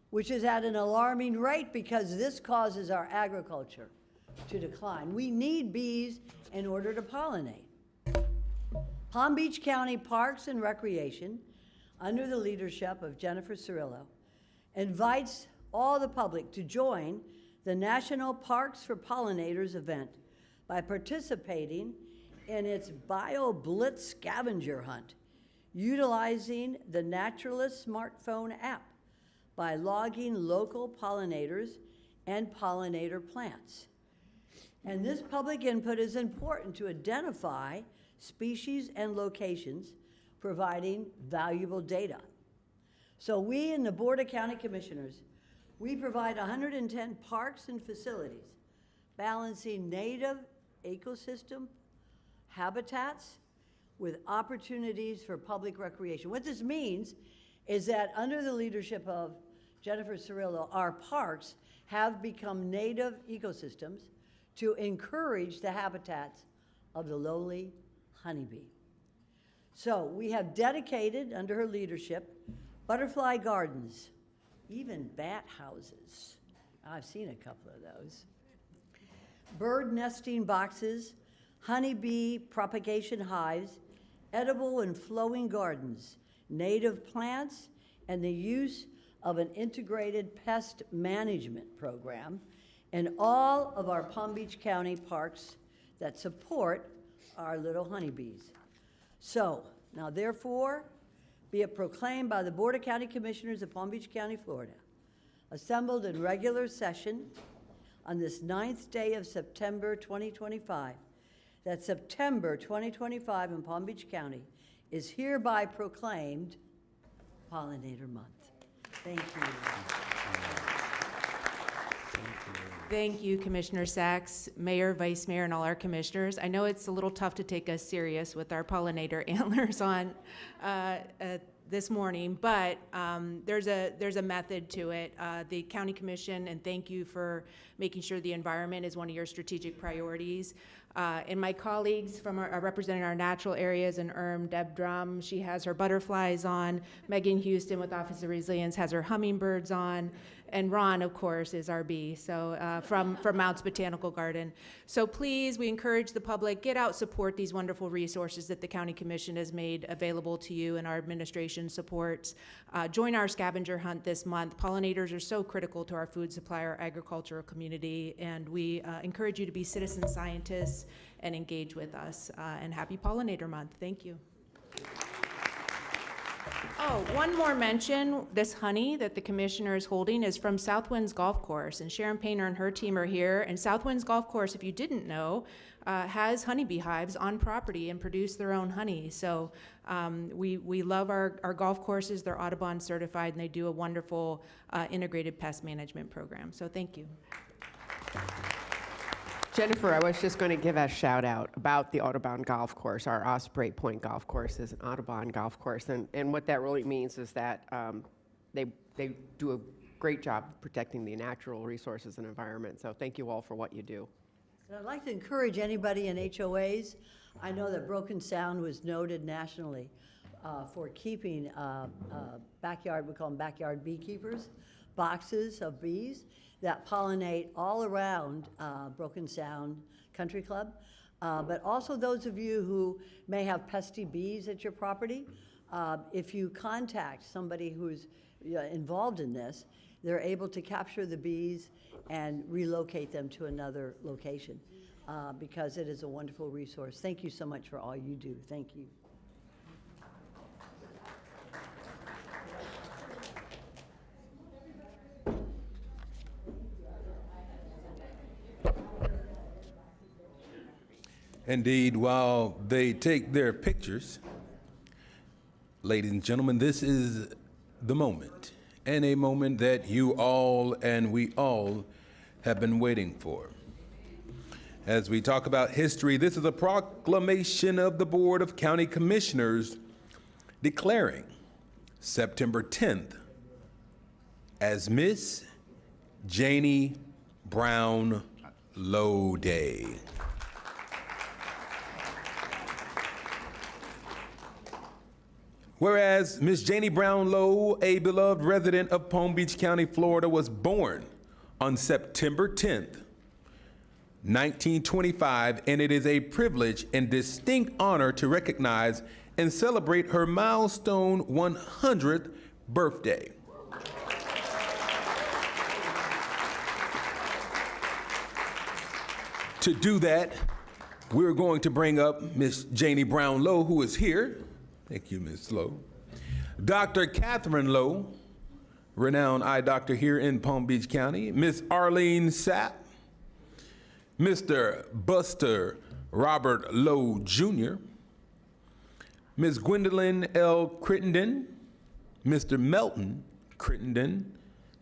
which is at an alarming rate because this causes our agriculture to decline. We need bees in order to pollinate. Palm Beach County Parks and Recreation, under the leadership of Jennifer Cirillo, invites all the public to join the National Parks for Pollinators event by participating in its Bio Blitz scavenger hunt, utilizing the Naturalist smartphone app by logging local pollinators and pollinator plants. And this public input is important to identify species and locations, providing valuable data. So we in the Board of County Commissioners, we provide 110 parks and facilities, balancing native ecosystem habitats with opportunities for public recreation. What this means is that under the leadership of Jennifer Cirillo, our parks have become native ecosystems to encourage the habitats of the lowly honeybee. So we have dedicated, under her leadership, butterfly gardens, even bat houses. I've seen a couple of those. Bird nesting boxes, honeybee propagation hives, edible and flowing gardens, native plants, and the use of an integrated pest management program in all of our Palm Beach County parks that support our little honeybees. So, now therefore, be it proclaimed by the Board of County Commissioners of Palm Beach County, Florida, assembled in regular session on this 9th day of September 2025, that September 2025 in Palm Beach County is hereby proclaimed Pollinator Month. Thank you. Thank you, Commissioner Sachs, Mayor, Vice Mayor, and all our commissioners. I know it's a little tough to take us serious with our pollinator antlers on this morning, but there's a method to it. The County Commission, and thank you for making sure the environment is one of your strategic priorities. And my colleagues from representing our natural areas in Deb Drum, she has her butterflies on. Megan Houston with Office of Resilience has her hummingbirds on. And Ron, of course, is our bee, so from Mounts Botanical Garden. So please, we encourage the public, get out, support these wonderful resources that the County Commission has made available to you and our administration supports. Join our scavenger hunt this month. Pollinators are so critical to our food supply, our agricultural community, and we encourage you to be citizen scientists and engage with us. And happy Pollinator Month. Thank you. Oh, one more mention. This honey that the commissioner is holding is from Southwinds Golf Course, and Sharon Painter and her team are here. And Southwinds Golf Course, if you didn't know, has honeybee hives on property and produce their own honey. So we love our golf courses. They're Audubon certified, and they do a wonderful integrated pest management program. So thank you. Jennifer, I was just going to give a shout out about the Audubon Golf Course. Our Osprey Point Golf Course is an Audubon golf course, and what that really means is that they do a great job protecting the natural resources and environment. So thank you all for what you do. And I'd like to encourage anybody in HOAs. I know that Broken Sound was noted nationally for keeping backyard, we call them backyard beekeepers, boxes of bees that pollinate all around Broken Sound Country Club. But also those of you who may have pesky bees at your property, if you contact somebody who's involved in this, they're able to capture the bees and relocate them to another location because it is a wonderful resource. Thank you so much for all you do. Thank you. Indeed, while they take their pictures, ladies and gentlemen, this is the moment, and a moment that you all and we all have been waiting for. As we talk about history, this is a proclamation of the Board of County Commissioners declaring September 10th as Miss Janie Brown Lowe Day. Whereas Miss Janie Brown Lowe, a beloved resident of Palm Beach County, Florida, was born on September 10th, 1925, and it is a privilege and distinct honor to recognize and celebrate her milestone 100th birthday. To do that, we're going to bring up Miss Janie Brown Lowe, who is here. Thank you, Ms. Lowe. Dr. Catherine Lowe, renowned eye doctor here in Palm Beach County. Miss Arlene Sapp, Mr. Buster Robert Lowe Jr., Ms. Gwendolyn L. Crittenden, Mr. Melton Crittenden,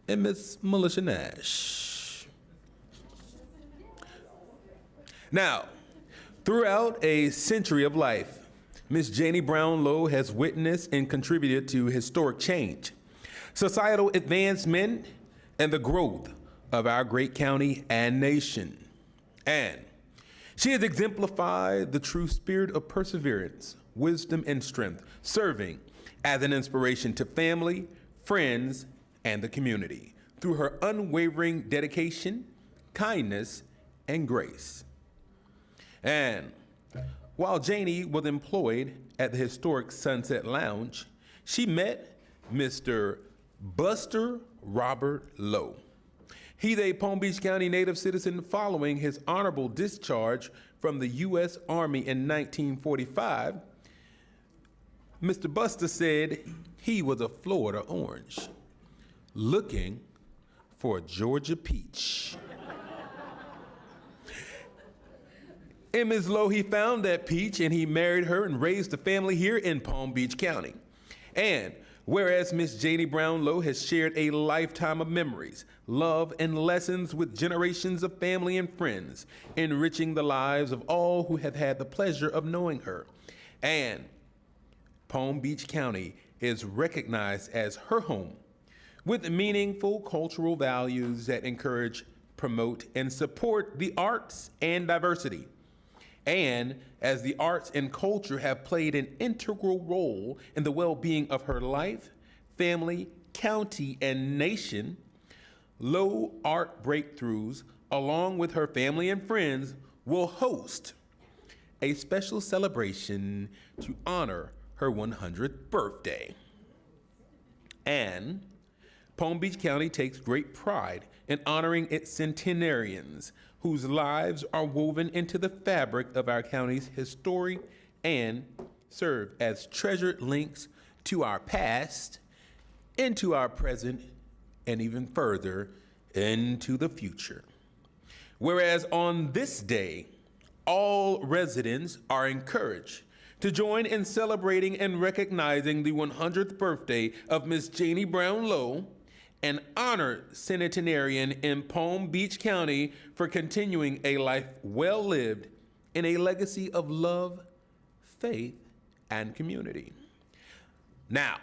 and Ms. Melissa Nash. Now, throughout a century of life, Ms. Janie Brown Lowe has witnessed and contributed to historic change, societal advancement, and the growth of our great county and nation. And she has exemplified the true spirit of perseverance, wisdom, and strength, serving as an inspiration to family, friends, and the community through her unwavering dedication, kindness, and grace. And while Janie was employed at the historic Sunset Lounge, she met Mr. Buster Robert Lowe. He's a Palm Beach County native citizen following his honorable discharge from the U.S. Army in 1945. Mr. Buster said he was a Florida orange looking for a Georgia peach. In Ms. Lowe, he found that peach and he married her and raised a family here in Palm Beach County. And whereas Miss Janie Brown Lowe has shared a lifetime of memories, love, and lessons with generations of family and friends, enriching the lives of all who have had the pleasure of knowing her. And Palm Beach County is recognized as her home with meaningful cultural values that encourage, promote, and support the arts and diversity. And as the arts and culture have played an integral role in the well-being of her life, family, county, and nation, Lowe Art Breakthroughs, along with her family and friends, will host a special celebration to honor her 100th birthday. And Palm Beach County takes great pride in honoring its centenarians, whose lives are woven into the fabric of our county's history and serve as treasured links to our past, into our present, and even further into the future. Whereas on this day, all residents are encouraged to join in celebrating and recognizing the 100th birthday of Miss Janie Brown Lowe and honor Centenarian in Palm Beach County for continuing a life well lived in a legacy of love, faith, and community. Now,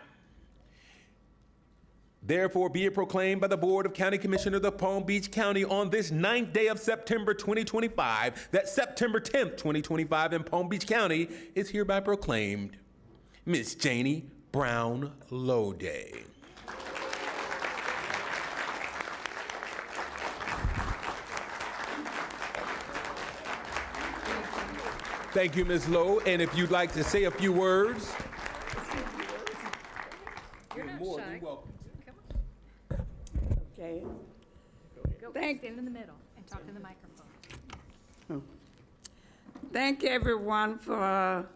therefore, be it proclaimed by the Board of County Commissioners of Palm Beach County on this 9th day of September 2025 that September 10th, 2025 in Palm Beach County is hereby proclaimed Miss Janie Brown Lowe Day. Thank you, Ms. Lowe, and if you'd like to say a few words, You're not more shy. than welcome. Okay. Go, stand in the middle and talk to the microphone. Thank everyone for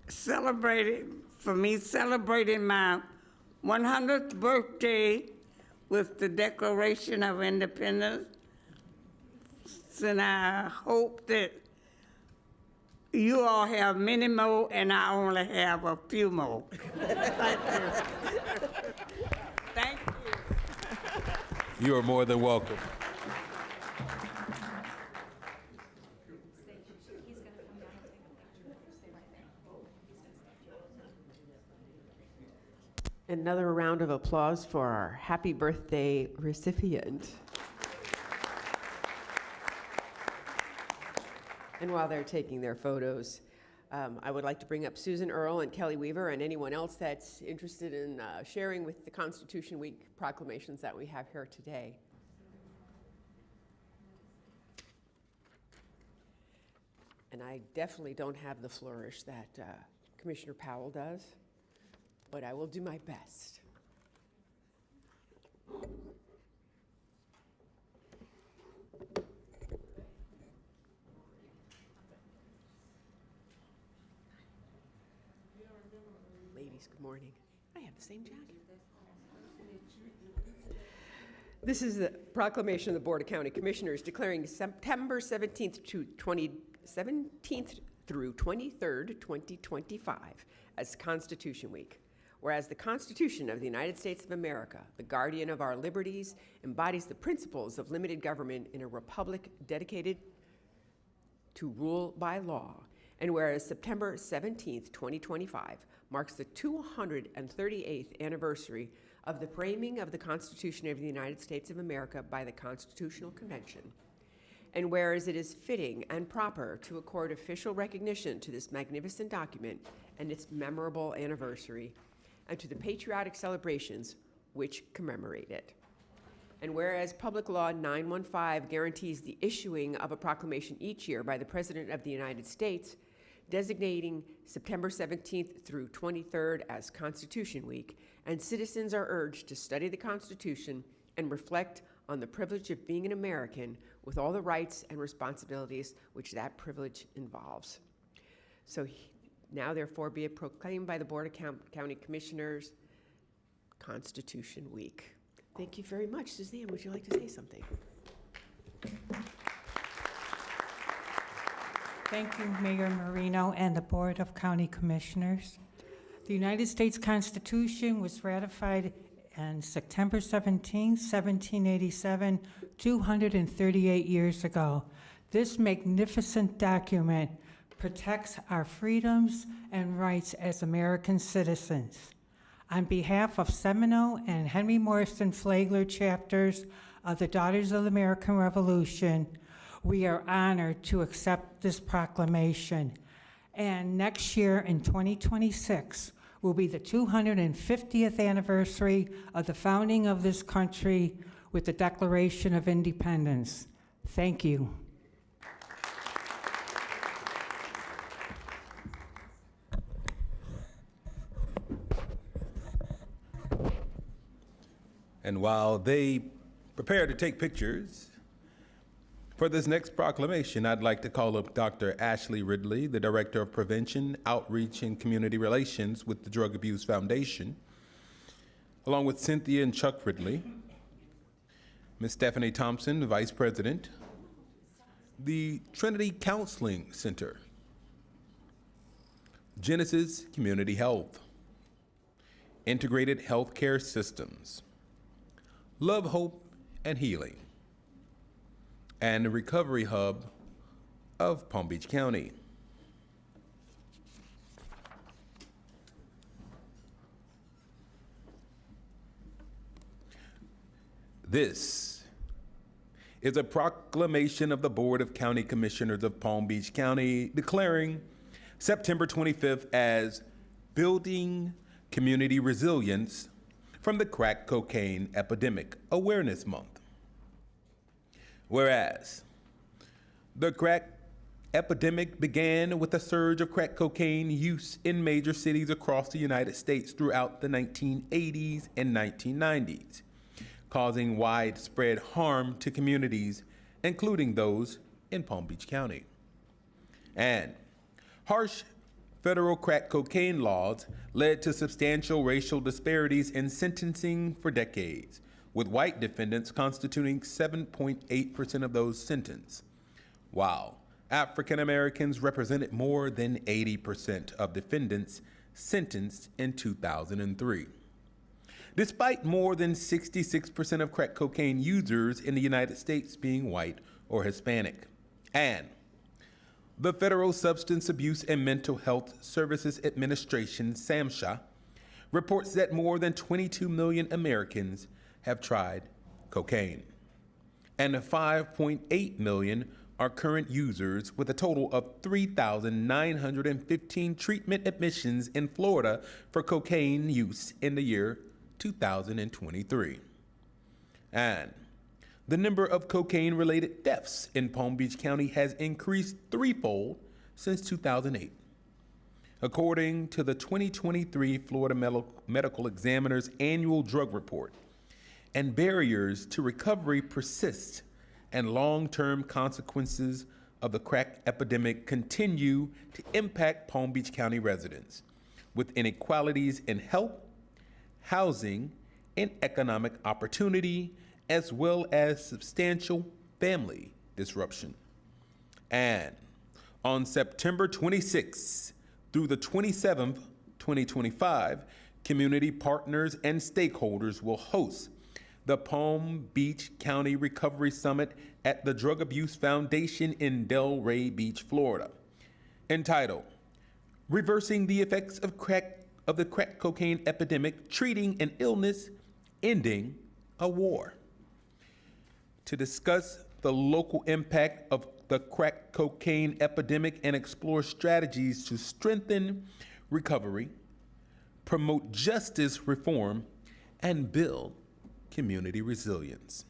celebrating my 100th birthday with the Declaration of Independence. And I hope that you all have many more and I only have a few more. Thank you. Thank you. You are more than welcome. Another round of applause for our happy birthday recipient. And while they're taking their photos, I would like to bring up Susan Earle and Kelly Weaver and anyone else that's interested in sharing with the Constitution Week proclamations that we have here today. And I definitely don't have the flourish that Commissioner Powell does, but I will do my best. Ladies, good morning. I have the same jacket. This is the proclamation of the Board of County Commissioners declaring September 17th through 23rd, 2025 as Constitution Week. Whereas the Constitution of the United States of America, the guardian of our liberties, embodies the principles of limited government in a republic dedicated to rule by law. And whereas September 17th, 2025 marks the 238th anniversary of the framing of the Constitution of the United States of America by the Constitutional Convention. And whereas it is fitting and proper to accord official recognition to this magnificent document and its memorable anniversary, and to the patriotic celebrations which commemorate it. And whereas Public Law 915 guarantees the issuing of a proclamation each year by the President of the United States, designating September 17th through 23rd as Constitution Week, and citizens are urged to study the Constitution and reflect on the privilege of being an American with all the rights and responsibilities which that privilege involves. So now therefore be it proclaimed by the Board of County Commissioners, Constitution Week. Thank you very much. Suzanne, would you like to say something? Thank you, Mayor Marino and the Board of County Commissioners. The United States Constitution was ratified on September 17, 1787, 238 years ago. This magnificent document protects our freedoms and rights as American citizens. On behalf of Seminole and Henry Morrison Flagler chapters of the Daughters of the American Revolution, we are honored to accept this proclamation. And next year in 2026 will be the 250th anniversary of the founding of this country with the Declaration of Independence. Thank you. And while they prepare to take pictures, For this next proclamation, I'd like to call up Dr. Ashley Ridley, the Director of Prevention, Outreach, and Community Relations with the Drug Abuse Foundation, along with Cynthia and Chuck Ridley, Ms. Stephanie Thompson, Vice President, the Trinity Counseling Center, Genesis Community Health, Integrated Healthcare Systems, Love, Hope, and Healing, and the Recovery Hub of Palm Beach County. This is a proclamation of the Board of County Commissioners of Palm Beach County declaring September 25th as Building Community Resilience from the Crack Cocaine Epidemic Awareness Month. Whereas the crack epidemic began with a surge of crack cocaine use in major cities across the United States throughout the 1980s and 1990s, causing widespread harm to communities, including those in Palm Beach County. And harsh federal crack cocaine laws led to substantial racial disparities in sentencing for decades, with white defendants constituting 7.8% of those sentenced, while African Americans represented more than 80% of defendants sentenced in 2003. Despite more than 66% of crack cocaine users in the United States being white or Hispanic. And the Federal Substance Abuse and Mental Health Services Administration, SAMHSA, reports that more than 22 million Americans have tried cocaine, and 5.8 million are current users, with a total of 3,915 treatment admissions in Florida for cocaine use in the year 2023. And the number of cocaine-related deaths in Palm Beach County has increased threefold since 2008. According to the 2023 Florida Medical Examiner's annual drug report, and barriers to recovery persist, and long-term consequences of the crack epidemic continue to impact Palm Beach County residents, with inequalities in health, housing, and economic opportunity, as well as substantial family disruption. And on September 26th through the 27th, 2025, community partners and stakeholders will host the Palm Beach County Recovery Summit at the Drug Abuse Foundation in Delray Beach, Florida, entitled Reversing the Effects of the Crack Cocaine Epidemic, Treating an Illness, Ending a War. To discuss the local impact of the crack cocaine epidemic and explore strategies to strengthen recovery, promote justice reform, and build community resilience.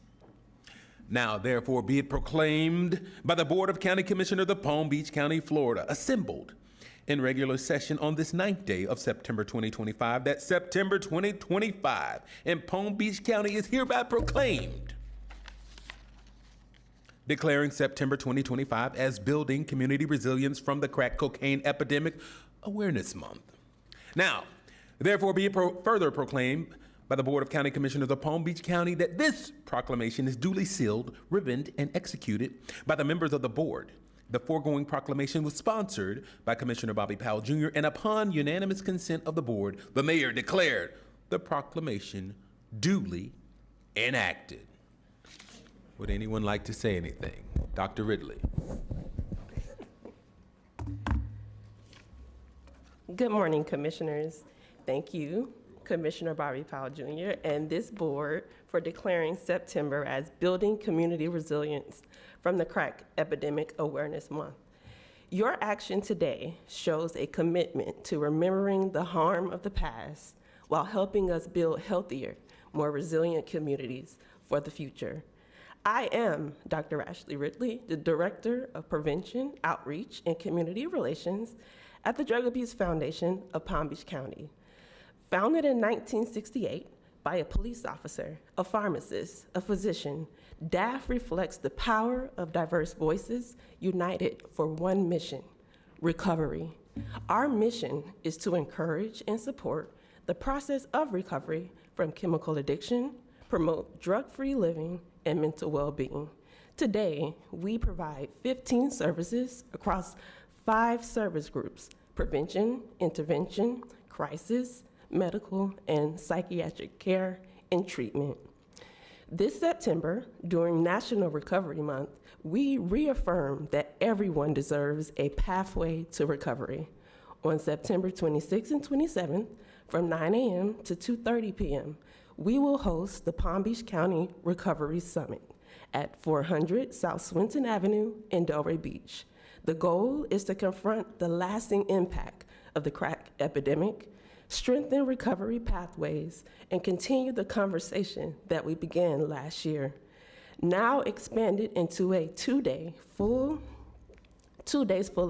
Now, therefore, be it proclaimed by the Board of County Commissioners of Palm Beach County, Florida, assembled in regular session on this 9th day of September 2025, that September 2025 in Palm Beach County is hereby proclaimed, declaring September 2025 as Building Community Resilience from the Crack Cocaine Epidemic Awareness Month. Now, therefore, be it further proclaimed by the Board of County Commissioners of Palm Beach County that this proclamation is duly sealed, ribboned, and executed by the members of the board. The foregoing proclamation was sponsored by Commissioner Bobby Powell Jr., and upon unanimous consent of the board, the mayor declared the proclamation duly enacted. Would anyone like to say anything? Dr. Ridley. Good morning, Commissioners. Thank you, Commissioner Bobby Powell Jr. and this board for declaring September as Building Community Resilience from the Crack Epidemic Awareness Month. Your action today shows a commitment to remembering the harm of the past while helping us build healthier, more resilient communities for the future. I am Dr. Ashley Ridley, the Director of Prevention, Outreach, and Community Relations at the Drug Abuse Foundation of Palm Beach County. Founded in 1968 by a police officer, a pharmacist, a physician, DAF reflects the power of diverse voices united for one mission: recovery. Our mission is to encourage and support the process of recovery from chemical addiction, promote drug-free living, and mental well-being. Today, we provide 15 services across 5 service groups: prevention, intervention, crisis, medical, and psychiatric care and treatment. This September, during National Recovery Month, we reaffirm that everyone deserves a pathway to recovery. On September 26th and 27th, from 9 a.m. to 2:30 p.m., we will host the Palm Beach County Recovery Summit at 400 South Swinton Avenue in Delray Beach. The goal is to confront the lasting impact of the crack epidemic, strengthen recovery pathways, and continue the conversation that we began last year. Now expanded into a 2 days full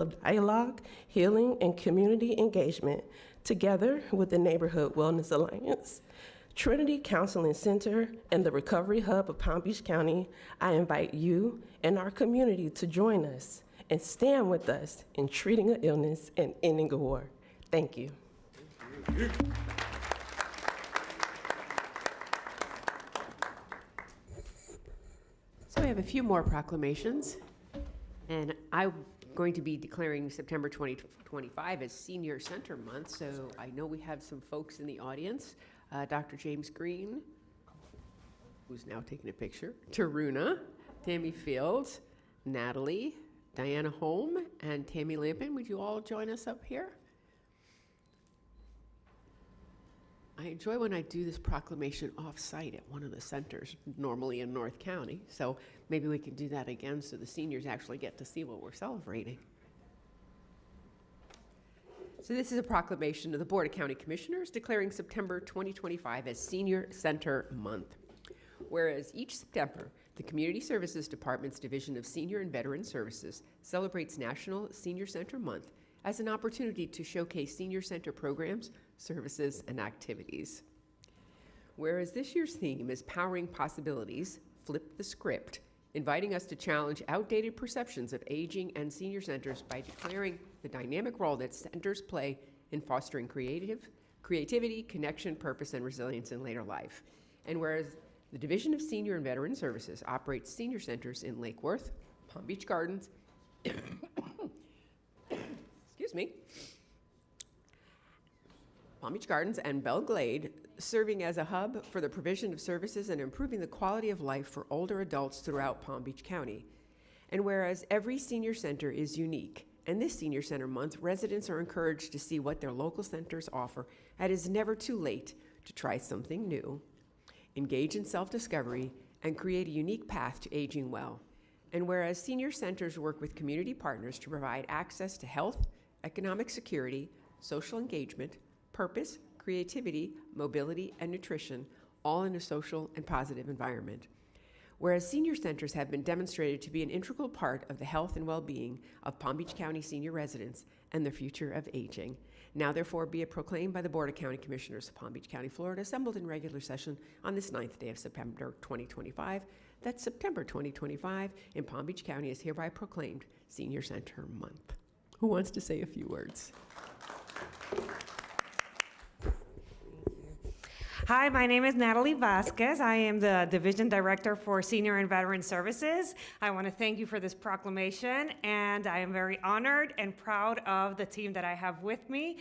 of dialogue, healing, and community engagement, together with the Neighborhood Wellness Alliance, Trinity Counseling Center, and the Recovery Hub of Palm Beach County. I invite you and our community to join us and stand with us in treating an illness and ending a war. Thank you. So we have a few more proclamations, and I'm going to be declaring September 2025 as Senior Center Month, so I know we have some folks in the audience. Dr. James Green, who's now taking a picture, Taruna, Tammy Fields, Natalie, Diana Holm, and Tammy Lampin. Would you all join us up here? I enjoy when I do this proclamation off-site at one of the centers, normally in North County. So maybe we can do that again so the seniors actually get to see what we're celebrating. So this is a proclamation of the Board of County Commissioners declaring September 2025 as Senior Center Month. Whereas each September, the Community Services Department's Division of Senior and Veteran Services celebrates National Senior Center Month as an opportunity to showcase senior center programs, services, and activities. Whereas this year's theme is Powering Possibilities, Flip the Script, inviting us to challenge outdated perceptions of aging and senior centers by declaring the dynamic role that centers play in fostering creativity, connection, purpose, and resilience in later life. And whereas the Division of Senior and Veteran Services operates senior centers in Lake Worth, Palm Beach Gardens, excuse me, Palm Beach Gardens and Belle Glade, serving as a hub for the provision of services and improving the quality of life for older adults throughout Palm Beach County. And whereas every senior center is unique, and this Senior Center Month, residents are encouraged to see what their local centers offer, and it is never too late to try something new, engage in self-discovery, and create a unique path to aging well. And whereas senior centers work with community partners to provide access to health, economic security, social engagement, purpose, creativity, mobility, and nutrition, all in a social and positive environment. Whereas senior centers have been demonstrated to be an integral part of the health and well-being of Palm Beach County senior residents and the future of aging. Now therefore be it proclaimed by the Board of County Commissioners of Palm Beach County, Florida, assembled in regular session on this 9th day of September 2025, that September 2025 in Palm Beach County is hereby proclaimed Senior Center Month. Who wants to say a few words? Hi, my name is Natalie Vasquez. I am the Division Director for Senior and Veteran Services. I want to thank you for this proclamation, and I am very honored and proud of the team that I have with me.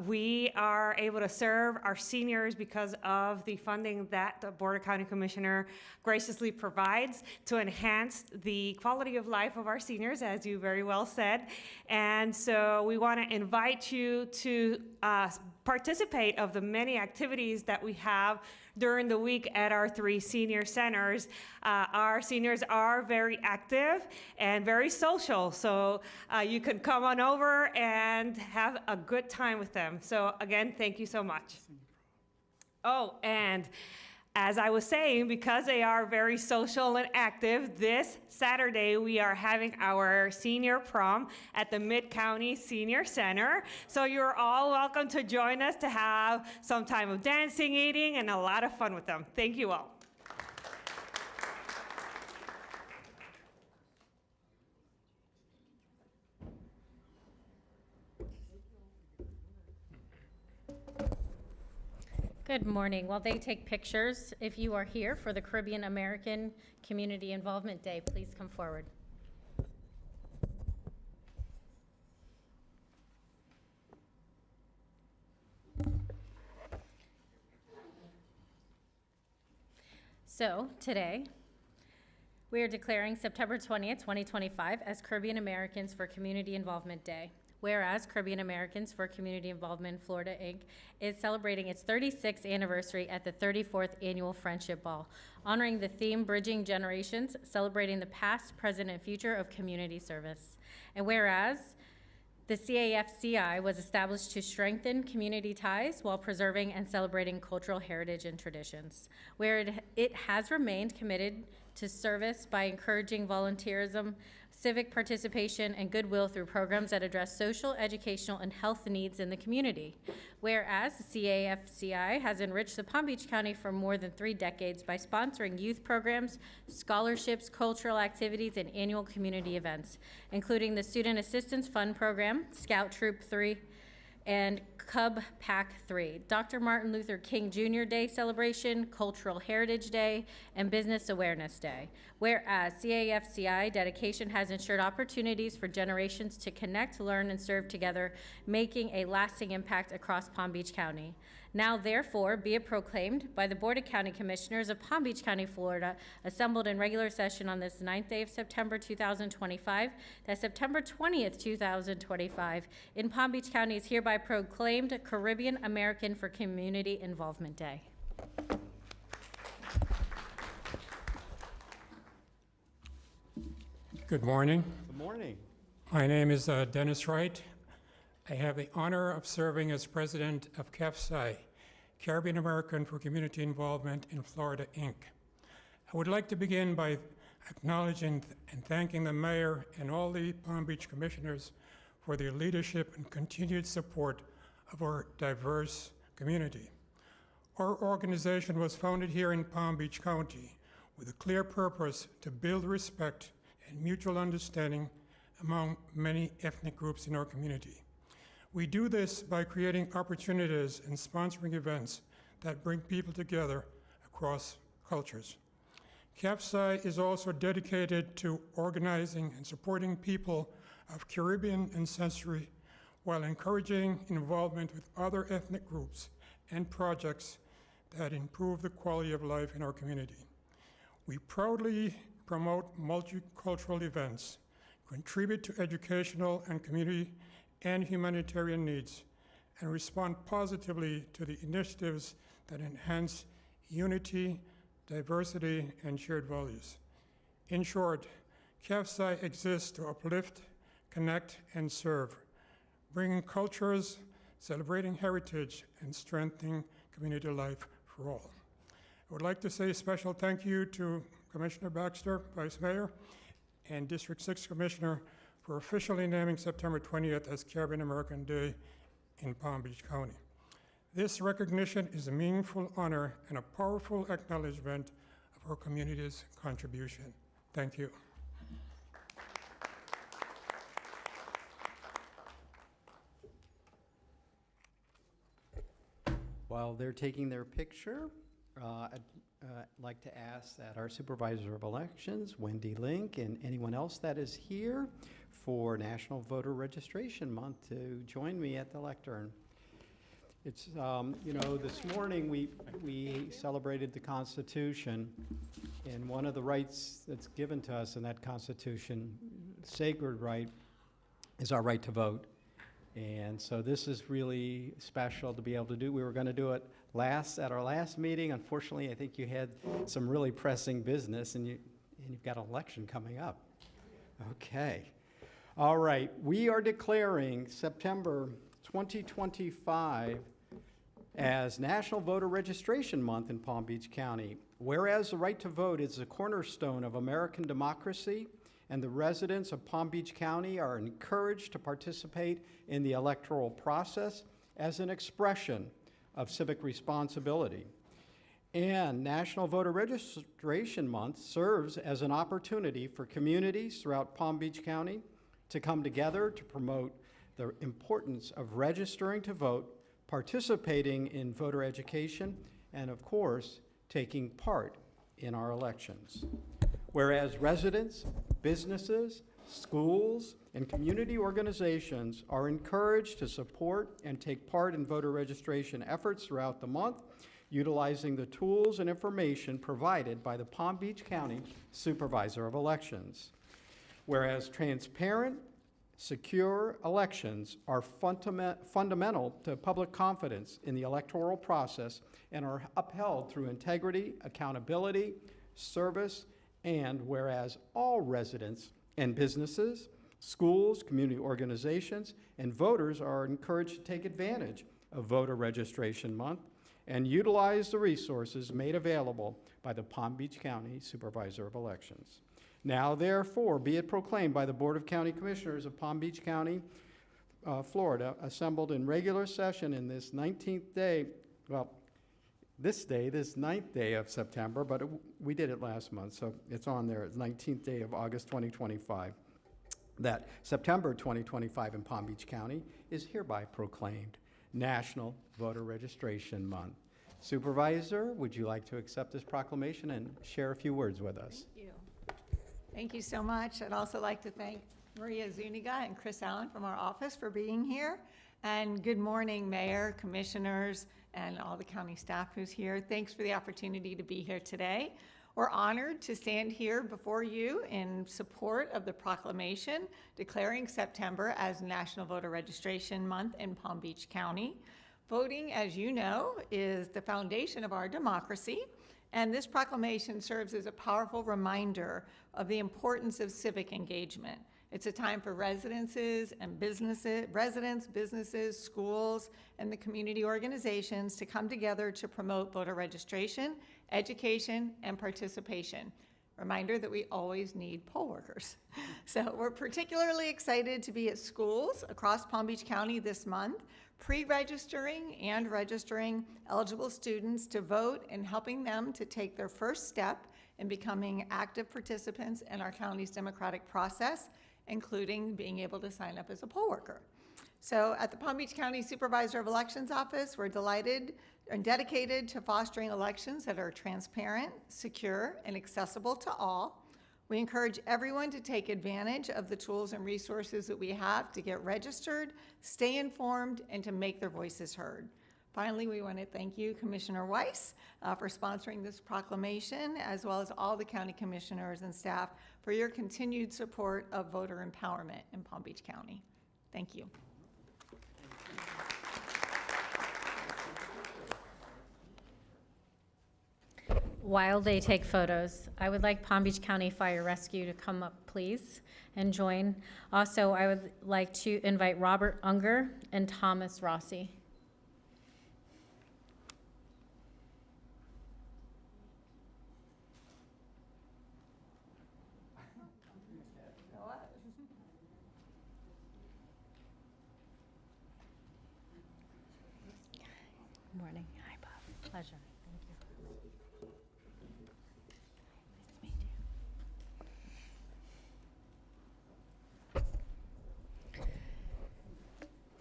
We are able to serve our seniors because of the funding that the Board of County Commissioner graciously provides to enhance the quality of life of our seniors, as you very well said. And so we want to invite you to participate of the many activities that we have during the week at our 3 senior centers. Our seniors are very active and very social, so you can come on over and have a good time with them. So again, thank you so much. Oh, and As I was saying, because they are very social and active, this Saturday we are having our senior prom at the Mid-County Senior Center. So you're all welcome to join us to have some time of dancing, eating, and a lot of fun with them. Thank you all. Good morning. While they take pictures, if you are here for the Caribbean American Community Involvement Day, please come forward. So today, we are declaring September 20th, 2025 as Caribbean Americans for Community Involvement Day. Whereas Caribbean Americans for Community Involvement in Florida, Inc. is celebrating its 36th anniversary at the 34th Annual Friendship Ball, honoring the theme Bridging Generations, celebrating the past, present, and future of community service. And whereas the CAFCI was established to strengthen community ties while preserving and celebrating cultural heritage and traditions, where it has remained committed to service by encouraging volunteerism, civic participation, and goodwill through programs that address social, educational, and health needs in the community. Whereas the CAFCI has enriched the Palm Beach County for more than 3 decades by sponsoring youth programs, scholarships, cultural activities, and annual community events, including the Student Assistance Fund Program, Scout Troop 3, and Cub Pack 3, Dr. Martin Luther King Jr. Day celebration, Cultural Heritage Day, and Business Awareness Day. Whereas CAFCI dedication has ensured opportunities for generations to connect, learn, and serve together, making a lasting impact across Palm Beach County. Now, therefore, be it proclaimed by the Board of County Commissioners of Palm Beach County, Florida, assembled in regular session on this 9th day of September 2025, that September 20th, 2025, in Palm Beach County is hereby proclaimed Caribbean American for Community Involvement Day. Good morning. Good morning. My name is Dennis Wright. I have the honor of serving as president of CAFCI, Caribbean American for Community Involvement in Florida, Inc. I would like to begin by acknowledging and thanking the mayor and all the Palm Beach commissioners for their leadership and continued support of our diverse community. Our organization was founded here in Palm Beach County with a clear purpose to build respect and mutual understanding among many ethnic groups in our community. We do this by creating opportunities and sponsoring events that bring people together across cultures. CAFCI is also dedicated to organizing and supporting people of Caribbean ancestry while encouraging involvement with other ethnic groups and projects that improve the quality of life in our community. We proudly promote multicultural events, contribute to educational and community and humanitarian needs, and respond positively to the initiatives that enhance unity, diversity, and shared values. In short, CAFCI exists to uplift, connect, and serve, bringing cultures, celebrating heritage, and strengthening community life for all. I would like to say a special thank you to Commissioner Baxter, Vice Mayor, and District 6 Commissioner for officially naming September 20th as Caribbean American Day in Palm Beach County. This recognition is a meaningful honor and a powerful acknowledgement of our community's contribution. Thank you. While they're taking their picture, I'd like to ask that our Supervisor of Elections, Wendy Link, and anyone else that is here for National Voter Registration Month to join me at the lectern. It's, you know, this morning we celebrated the Constitution, and one of the rights that's given to us in that Constitution, sacred right, is our right to vote. And so this is really special to be able to do. We were going to do it at our last meeting. Unfortunately, I think you had some really pressing business, and you've got an election coming up. Okay. All right. We are declaring September 2025 as National Voter Registration Month in Palm Beach County. Whereas the right to vote is the cornerstone of American democracy, and the residents of Palm Beach County are encouraged to participate in the electoral process as an expression of civic responsibility. And National Voter Registration Month serves as an opportunity for communities throughout Palm Beach County to come together to promote the importance of registering to vote, participating in voter education, and of course, taking part in our elections. Whereas residents, businesses, schools, and community organizations are encouraged to support and take part in voter registration efforts throughout the month, utilizing the tools and information provided by the Palm Beach County Supervisor of Elections. Whereas transparent, secure elections are fundamental to public confidence in the electoral process and are upheld through integrity, accountability, service, and whereas all residents and businesses, schools, community organizations, and voters are encouraged to take advantage of Voter Registration Month and utilize the resources made available by the Palm Beach County Supervisor of Elections. Now, therefore, be it proclaimed by the Board of County Commissioners of Palm Beach County, Florida, assembled in regular session in this 19th day, well, this 9th day of September, but we did it last month, so it's on there, it's 19th day of August 2025, that September 2025 in Palm Beach County is hereby proclaimed National Voter Registration Month. Supervisor, would you like to accept this proclamation and share a few words with us? Thank you. Thank you so much. I'd also like to thank Maria Zuniga and Chris Allen from our office for being here. And good morning, Mayor, Commissioners, and all the county staff who's here. Thanks for the opportunity to be here today. We're honored to stand here before you in support of the proclamation declaring September as National Voter Registration Month in Palm Beach County. Voting, as you know, is the foundation of our democracy, and this proclamation serves as a powerful reminder of the importance of civic engagement. It's a time for residents, businesses, schools, and the community organizations to come together to promote voter registration, education, and participation. Reminder that we always need poll workers. So we're particularly excited to be at schools across Palm Beach County this month, pre-registering and registering eligible students to vote and helping them to take their first step in becoming active participants in our county's democratic process, including being able to sign up as a poll worker. So at the Palm Beach County Supervisor of Elections Office, we're delighted and dedicated to fostering elections that are transparent, secure, and accessible to all. We encourage everyone to take advantage of the tools and resources that we have to get registered, stay informed, and to make their voices heard. Finally, we want to thank you, Commissioner Weiss, for sponsoring this proclamation, as well as all the county commissioners and staff for your continued support of voter empowerment in Palm Beach County. Thank you. While they take photos, I would like Palm Beach County Fire Rescue to come up, please, and join. Also, I would like to invite Robert Unger and Thomas Rossi. Good morning. Hi, Bob. Pleasure. Thank you. Nice to meet you.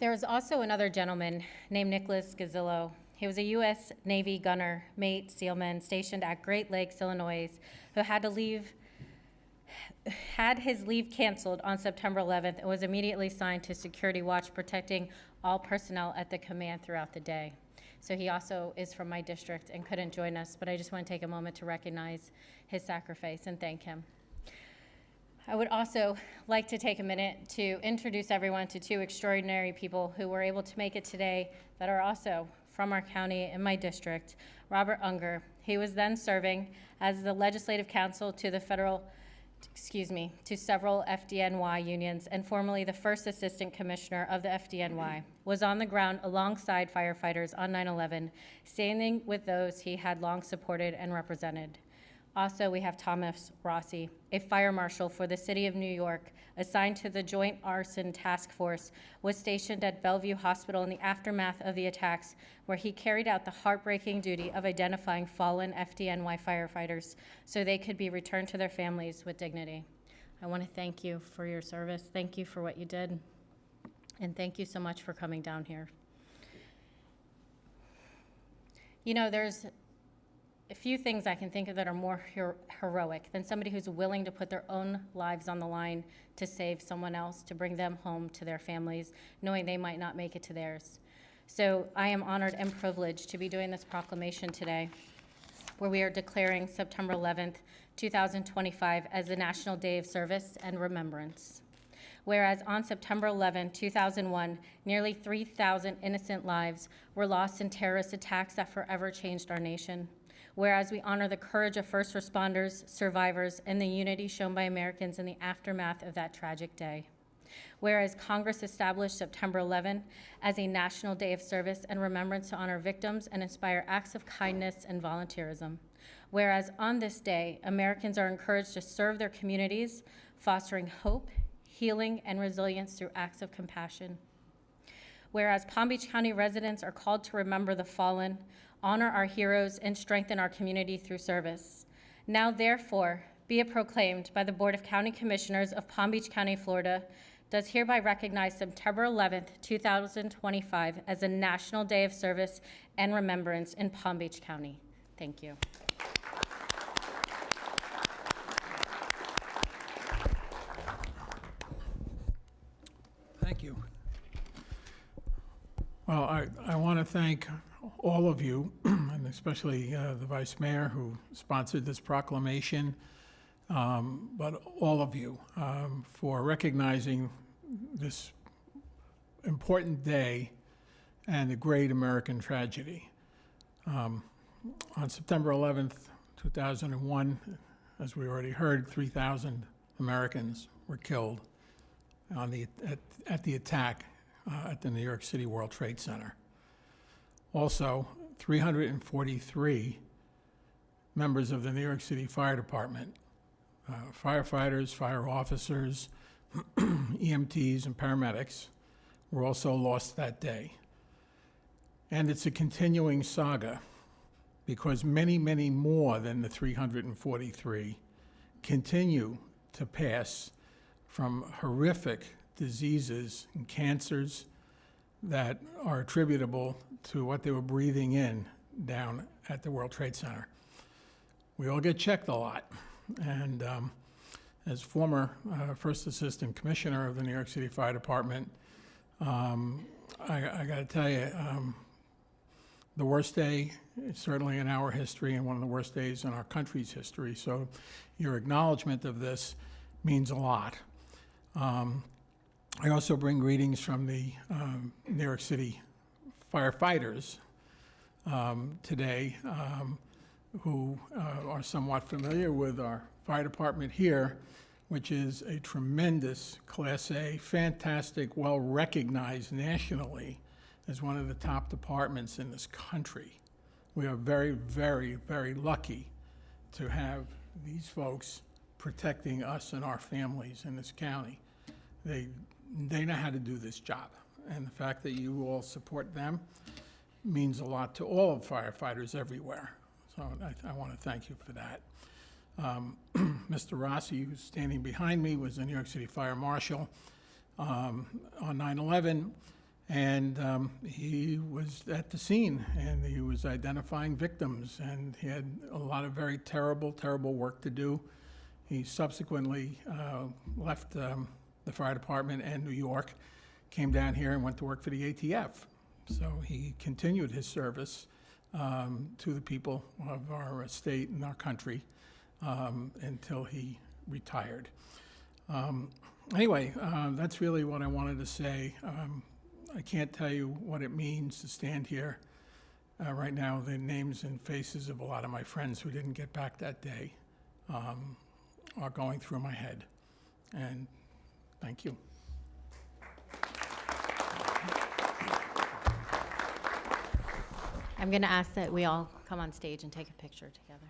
There was also another gentleman named Nicholas Gazzillo. He was a U.S. Navy gunner, mate, sealman stationed at Great Lakes, Illinois, who had his leave canceled on September 11th and was immediately assigned to security watch, protecting all personnel at the command throughout the day. So he also is from my district and couldn't join us, but I just want to take a moment to recognize his sacrifice and thank him. I would also like to take a minute to introduce everyone to two extraordinary people who were able to make it today that are also from our county and my district. Robert Unger, he was then serving as the legislative counsel to the federal to several FDNY unions and formerly the first assistant commissioner of the FDNY, was on the ground alongside firefighters on 9/11, standing with those he had long supported and represented. Also, we have Thomas Rossi, a fire marshal for the city of New York, assigned to the Joint Arson Task Force, was stationed at Bellevue Hospital in the aftermath of the attacks, where he carried out the heartbreaking duty of identifying fallen FDNY firefighters so they could be returned to their families with dignity. I want to thank you for your service. Thank you for what you did. And thank you so much for coming down here. You know, there's a few things I can think of that are more heroic than somebody who's willing to put their own lives on the line to save someone else, to bring them home to their families, knowing they might not make it to theirs. So I am honored and privileged to be doing this proclamation today, where we are declaring September 11th, 2025 as the National Day of Service and Remembrance. Whereas on September 11, 2001, nearly 3,000 innocent lives were lost in terrorist attacks that forever changed our nation. Whereas we honor the courage of first responders, survivors, and the unity shown by Americans in the aftermath of that tragic day. Whereas Congress established September 11 as a National Day of Service and Remembrance to honor victims and inspire acts of kindness and volunteerism. Whereas on this day, Americans are encouraged to serve their communities, fostering hope, healing, and resilience through acts of compassion. Whereas Palm Beach County residents are called to remember the fallen, honor our heroes, and strengthen our community through service. Now, therefore, be it proclaimed by the Board of County Commissioners of Palm Beach County, Florida, does hereby recognize September 11th, 2025 as a National Day of Service and Remembrance in Palm Beach County. Thank you. Thank you. Well, I want to thank all of you, and especially the Vice Mayor who sponsored this proclamation, but all of you for recognizing this important day and the great American tragedy. On September 11th, 2001, as we already heard, 3,000 Americans were killed on at the attack at the New York City World Trade Center. Also, 343 members of the New York City Fire Department, firefighters, fire officers, EMTs, and paramedics were also lost that day. And it's a continuing saga because many, many more than the 343 continue to pass from horrific diseases and cancers that are attributable to what they were breathing in down at the World Trade Center. We all get checked a lot. And as former First Assistant Commissioner of the New York City Fire Department, I got to tell you, the worst day, certainly in our history, and one of the worst days in our country's history. So your acknowledgement of this means a lot. I also bring greetings from the New York City firefighters today who are somewhat familiar with our fire department here, which is a tremendous Class A, fantastic, well-recognized nationally as one of the top departments in this country. We are very, very, very lucky to have these folks protecting us and our families in this county. They know how to do this job, and the fact that you all support them means a lot to all of firefighters everywhere. So I want to thank you for that. Mr. Rossi, who's standing behind me, was a New York City Fire Marshal on 9/11, and he was at the scene, and he was identifying victims, and he had a lot of very terrible, terrible work to do. He subsequently left the fire department and New York, came down here and went to work for the ATF. So he continued his service to the people of our state and our country until he retired. Anyway, that's really what I wanted to say. I can't tell you what it means to stand here right now, the names and faces of a lot of my friends who didn't get back that day. are going through my head. And thank you. I'm going to ask that we all come on stage and take a picture together.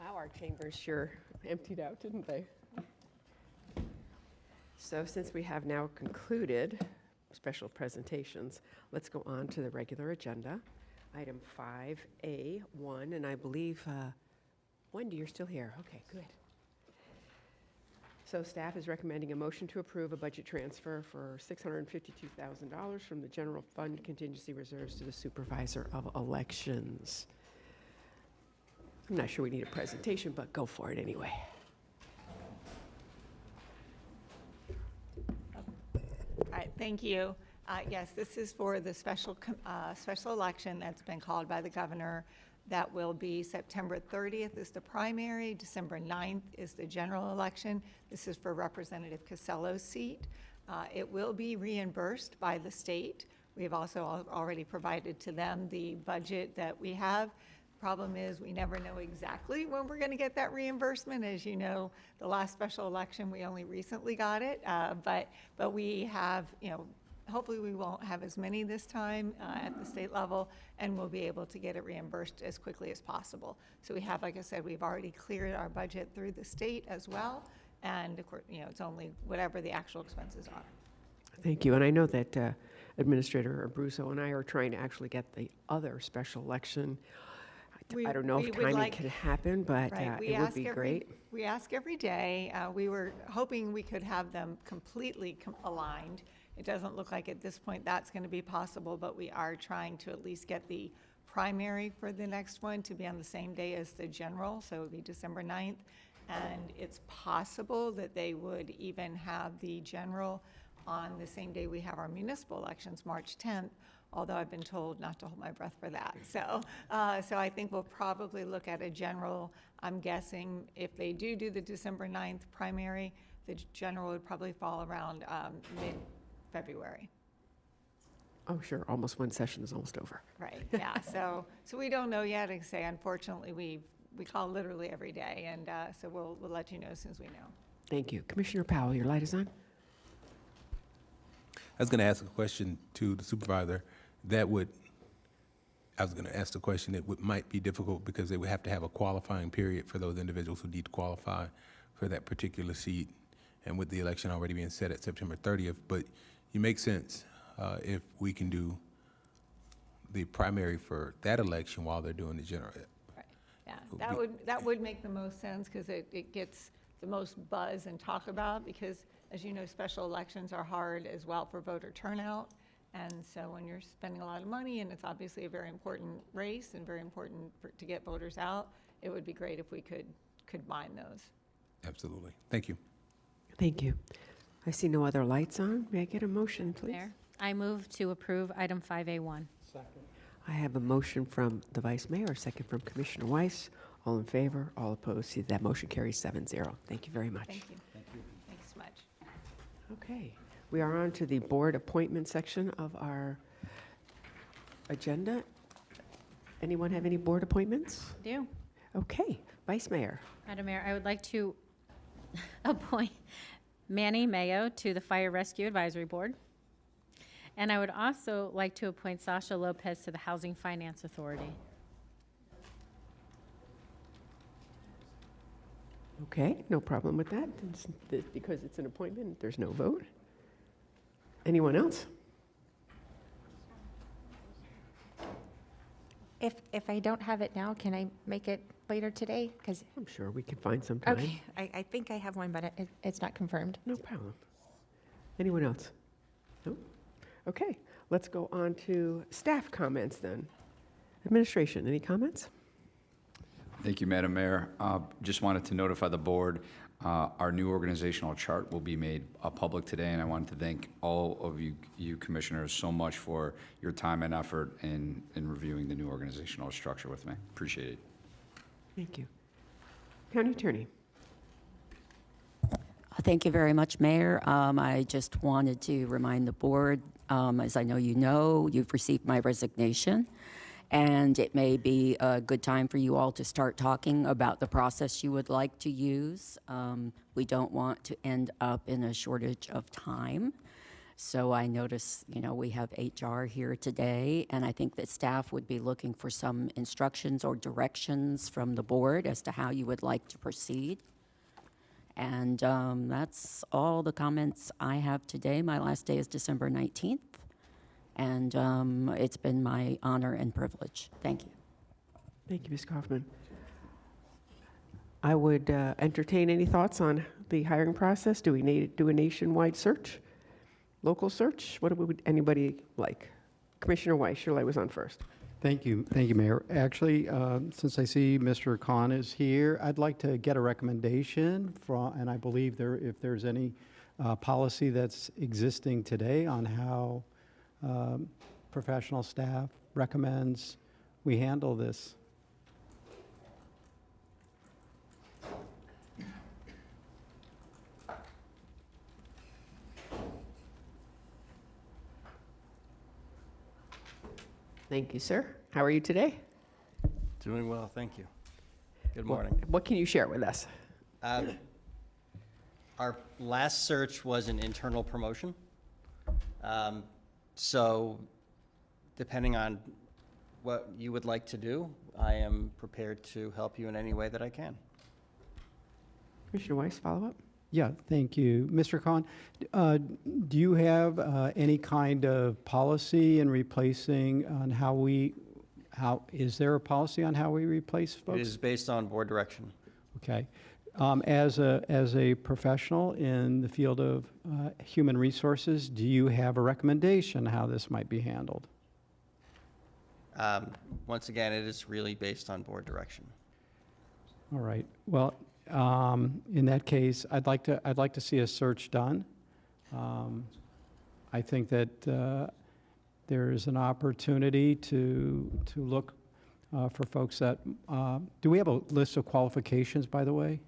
Wow, our chambers sure emptied out, didn't they? So since we have now concluded special presentations, let's go on to the regular agenda. Item 5A1, and I believe, Wendy, you're still here. Okay, good. So staff is recommending a motion to approve a budget transfer for $652,000 from the general fund contingency reserves to the supervisor of elections. I'm not sure we need a presentation, but go for it anyway. All right, thank you. Yes, this is for the special election that's been called by the governor. That will be September 30th is the primary, December 9th is the general election. This is for Representative Casello's seat. It will be reimbursed by the state. We've also already provided to them the budget that we have. Problem is, we never know exactly when we're going to get that reimbursement. As you know, the last special election, we only recently got it, but we have, hopefully we won't have as many this time at the state level, and we'll be able to get it reimbursed as quickly as possible. So we have, like I said, we've already cleared our budget through the state as well, and of course, it's only whatever the actual expenses are. Thank you. And I know that Administrator Abruzzo and I are trying to actually get the other special election. I don't know if timing can happen, but it would be great. We ask every day. We were hoping we could have them completely aligned. It doesn't look like at this point that's going to be possible, but we are trying to at least get the primary for the next one to be on the same day as the general, so it would be December 9th. And it's possible that they would even have the general on the same day we have our municipal elections, March 10th, although I've been told not to hold my breath for that. So I think we'll probably look at a general. I'm guessing if they do the December 9th primary, the general would probably fall around mid-February. Oh, sure. Almost one session is almost over. Right, yeah. So we don't know yet. Like I say, unfortunately, we call literally every day, and so we'll let you know as soon as we know. Thank you. Commissioner Powell, your light is on. I was going to ask a question to the supervisor. I was going to ask the question that might be difficult because they would have to have a qualifying period for those individuals who need to qualify for that particular seat, and with the election already being set at September 30th. But you make sense if we can do the primary for that election while they're doing the general. Right. Yeah, that would make the most sense because it gets the most buzz and talk about, because as you know, special elections are hard as well for voter turnout. And so when you're spending a lot of money, and it's obviously a very important race and very important to get voters out, it would be great if we could combine those. Absolutely. Thank you. Thank you. I see no other lights on. May I get a motion, please? Mayor, I move to approve item 5A1. I have a motion from the Vice Mayor, a second from Commissioner Weiss. All in favor, all opposed. See, that motion carries 7-0. Thank you very much. Thank you. Thanks so much. Okay, we are on to the board appointment section of our agenda. Anyone have any board appointments? I do. Okay, Vice Mayor. Madam Mayor, I would like to appoint Manny Mayo to the Fire Rescue Advisory Board. And I would also like to appoint Sasha Lopez to the Housing Finance Authority. Okay, no problem with that. Because it's an appointment, there's no vote. Anyone else? If I don't have it now, can I make it later today? Because I'm sure we can find some time. okay, I think I have one, but it's not confirmed. No problem. Anyone else? No? Okay, let's go on to staff comments then. Administration, any comments? Thank you, Madam Mayor. Just wanted to notify the board, our new organizational chart will be made public today, and I wanted to thank all of you commissioners so much for your time and effort in reviewing the new organizational structure with me. Appreciate it. Thank you. County Attorney. Thank you very much, Mayor. I just wanted to remind the board, as I know you know, you've received my resignation, and it may be a good time for you all to start talking about the process you would like to use. We don't want to end up in a shortage of time. So I notice, we have HR here today, and I think that staff would be looking for some instructions or directions from the board as to how you would like to proceed. And that's all the comments I have today. My last day is December 19th, and it's been my honor and privilege. Thank you. Thank you, Ms. Kaufman. I would entertain any thoughts on the hiring process. Do we need to do a nationwide search? Local search? What would anybody like? Commissioner Weiss, your light was on first. Thank you, Mayor. Actually, since I see Mr. Khan is here, I'd like to get a recommendation from, and I believe if there's any policy that's existing today on how professional staff recommends we handle this. Thank you, sir. How are you today? Doing well, thank you. Good morning. What can you share with us? Our last search was an internal promotion. So depending on what you would like to do, I am prepared to help you in any way that I can. Commissioner Weiss, follow up? Yeah, thank you. Mr. Khan, do you have any kind of policy in replacing on is there a policy on how we replace folks? It is based on board direction. Okay. As a professional in the field of human resources, do you have a recommendation how this might be handled? Once again, it is really based on board direction. All right. Well, in that case, I'd like to see a search done. I think that there is an opportunity to look for folks that. Do we have a list of qualifications, by the way?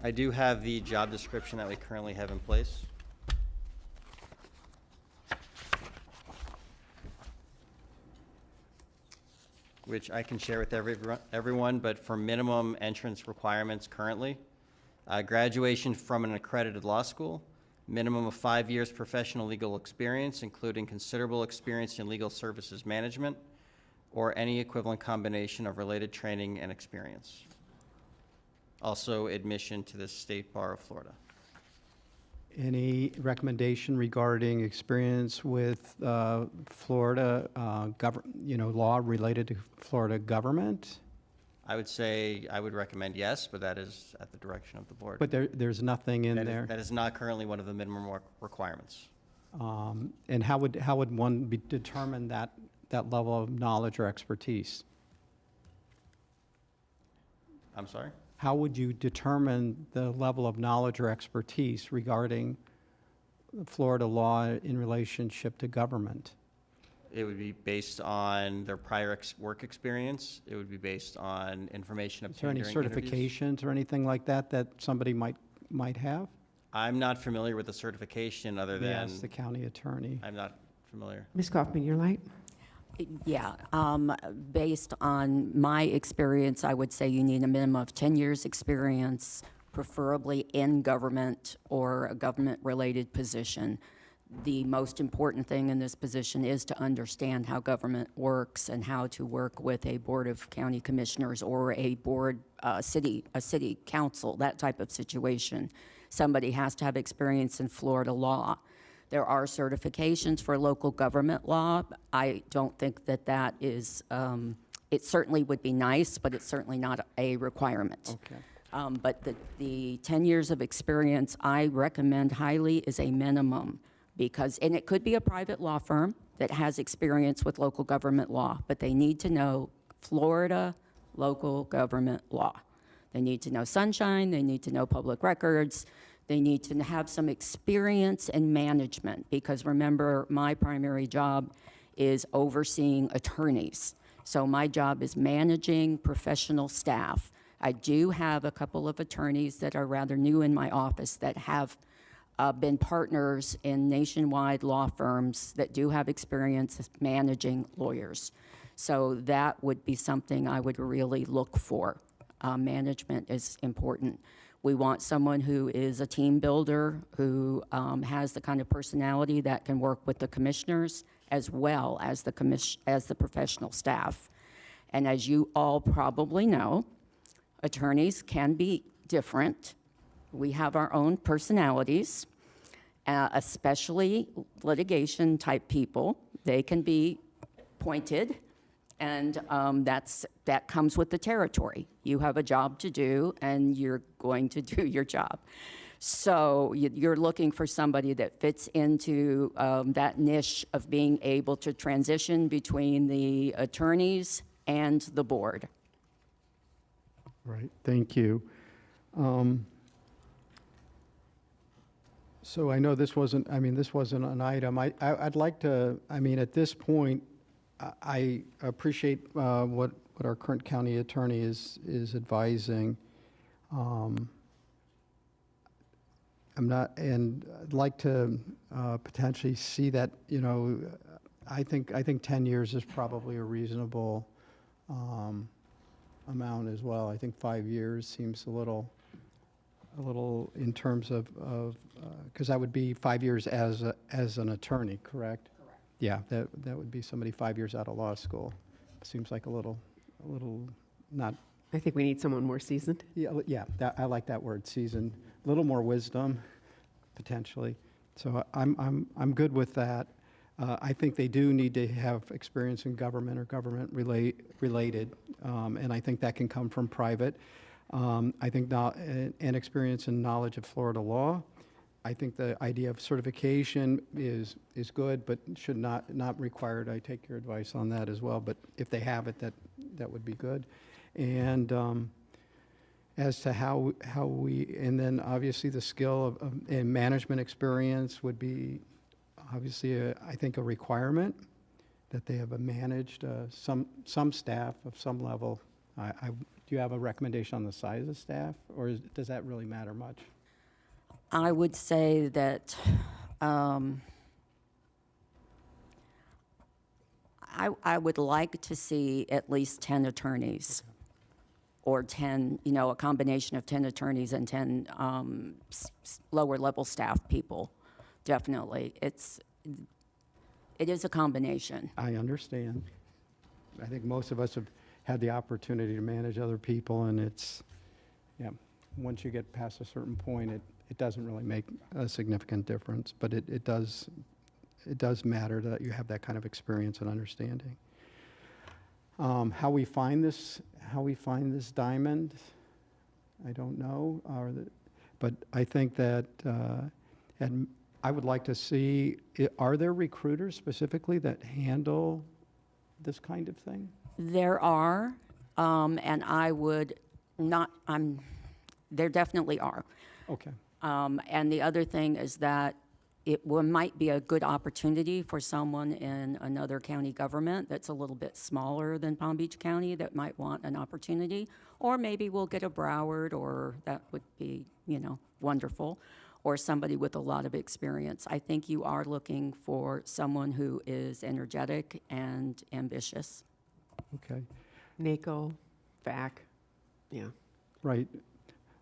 I do have the job description that we currently have in place. Which I can share with everyone, but for minimum entrance requirements currently, graduation from an accredited law school, minimum of 5 years professional legal experience, including considerable experience in legal services management, or any equivalent combination of related training and experience. Also, admission to the State Bar of Florida. Any recommendation regarding experience with Florida law related to Florida government? I would say I would recommend yes, but that is at the direction of the board. But there's nothing in there? That is not currently one of the minimum requirements. And how would one determine that level of knowledge or expertise? I'm sorry? How would you determine the level of knowledge or expertise regarding Florida law in relationship to government? It would be based on their prior work experience. It would be based on information Is there obtained any during interviews. certifications or anything like that that somebody might have? I'm not familiar with the certification other than. Yes, the county attorney. I'm not familiar. Ms. Kaufman, your light? Yeah, based on my experience, I would say you need a minimum of 10 years' experience, preferably in government or a government-related position. The most important thing in this position is to understand how government works and how to work with a board of county commissioners or a board, a city council, that type of situation. Somebody has to have experience in Florida law. There are certifications for local government law. I don't think that is, it certainly would be nice, but it's certainly not a requirement. Okay. But the 10 years of experience I recommend highly is a minimum because, and it could be a private law firm that has experience with local government law, but they need to know Florida local government law. They need to know sunshine, they need to know public records, they need to have some experience in management because remember, my primary job is overseeing attorneys. So my job is managing professional staff. I do have a couple of attorneys that are rather new in my office that have been partners in nationwide law firms that do have experience managing lawyers. So that would be something I would really look for. Management is important. We want someone who is a team builder, who has the kind of personality that can work with the commissioners as well as the professional staff. And as you all probably know, attorneys can be different. We have our own personalities, especially litigation type people. They can be pointed, and that comes with the territory. You have a job to do, and you're going to do your job. So you're looking for somebody that fits into that niche of being able to transition between the attorneys and the board. Right, thank you. So I know this wasn't an item. I'd like to, at this point, I appreciate what our current county attorney is advising. I'd like to potentially see that, I think 10 years is probably a reasonable amount as well. I think 5 years seems a little in terms of because that would be 5 years as an attorney, correct? Correct. Yeah, that would be somebody 5 years out of law school. Seems like a little not. I think we need someone more seasoned. Yeah, I like that word, seasoned. A little more wisdom, potentially. So I'm good with that. I think they do need to have experience in government or government related, and I think that can come from private. I think an experience and knowledge of Florida law. I think the idea of certification is good, but should not required. I take your advice on that as well. But if they have it, that would be good. And as to how we, and then obviously the skill of and management experience would be obviously I think a requirement that they have managed some staff of some level. Do you have a recommendation on the size of staff, or does that really matter much? I would say that I would like to see at least 10 attorneys, or 10, a combination of 10 attorneys and 10 lower level staff people. Definitely, it is a combination. I understand. I think most of us have had the opportunity to manage other people, and once you get past a certain point, it doesn't really make a significant difference, but it does matter that you have that kind of experience and understanding. How we find this diamond, I don't know, but I think that I would like to see, are there recruiters specifically that handle this kind of thing? There are, and I would not, there definitely are. Okay. And the other thing is that might be a good opportunity for someone in another county government that's a little bit smaller than Palm Beach County that might want an opportunity. Or maybe we'll get a Broward, or that would be, wonderful, or somebody with a lot of experience. I think you are looking for someone who is energetic and ambitious. Okay. NACO, VAC, yeah. Right.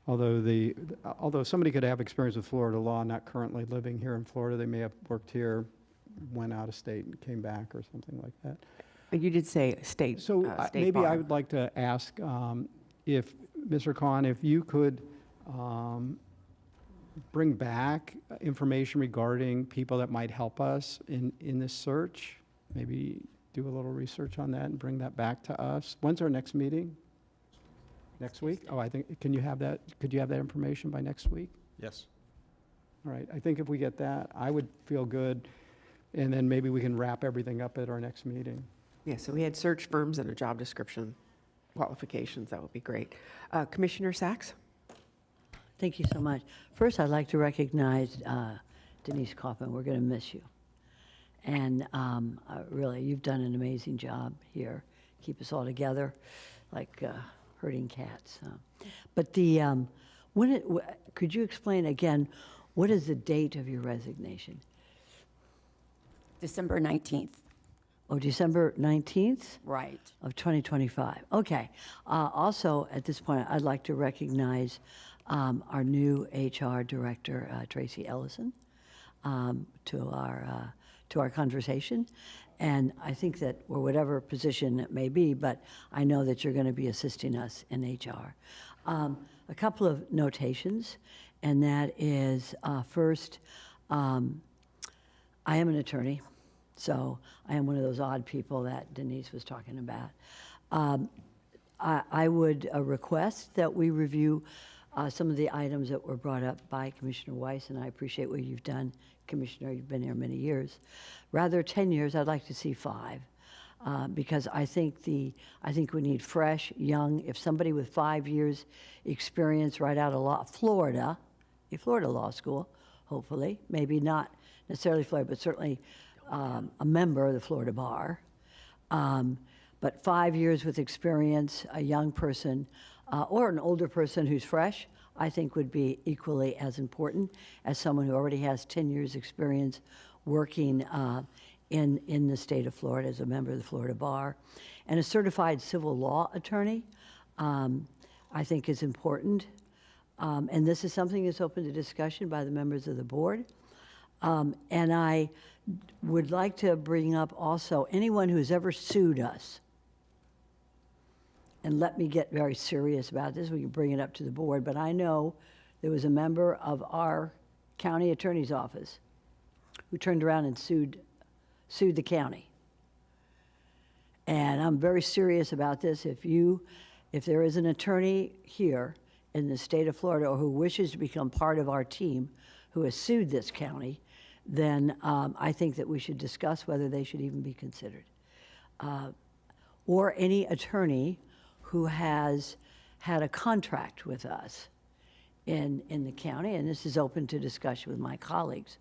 Although somebody could have experience with Florida law, not currently living here in Florida, they may have worked here, went out of state and came back or something like that. You did say state. So state maybe bar. I would like to ask if, Mr. Khan, if you could bring back information regarding people that might help us in this search, maybe do a little research on that and bring that back to us. When's our next meeting? Next week? Oh, I think, could you have that information by next week? Yes. All right, I think if we get that, I would feel good, and then maybe we can wrap everything up at our next meeting. Yeah, so we had search firms and a job description, qualifications, that would be great. Commissioner Sachs? Thank you so much. First, I'd like to recognize Denise Kaufman. We're going to miss you. And really, you've done an amazing job here. Keep us all together like herding cats. But could you explain again, what is the date of your resignation? December 19th. Oh, December 19th? Right. Of 2025. Okay. Also, at this point, I'd like to recognize our new HR director, Tracy Ellison, to our conversation. And I think that, or whatever position it may be, but I know that you're going to be assisting us in HR. A couple of notations, and that is first, I am an attorney, so I am one of those odd people that Denise was talking about. I would request that we review some of the items that were brought up by Commissioner Weiss, and I appreciate what you've done, Commissioner. You've been here many years. Rather 10 years, I'd like to see 5, because I think we need fresh, young. If somebody with 5 years experience right out of Florida, a Florida law school, hopefully, maybe not necessarily Florida, but certainly a member of the Florida bar. But 5 years with experience, a young person, or an older person who's fresh, I think would be equally as important as someone who already has 10 years experience working in the state of Florida as a member of the Florida bar. And a certified civil law attorney, I think is important. And this is something that's open to discussion by the members of the board. And I would like to bring up also anyone who's ever sued us. And let me get very serious about this. We can bring it up to the board, but I know there was a member of our county attorney's office who turned around and sued the county. And I'm very serious about this. If there is an attorney here in the state of Florida or who wishes to become part of our team who has sued this county, then I think that we should discuss whether they should even be considered. Or any attorney who has had a contract with us in the county, and this is open to discussion with my colleagues,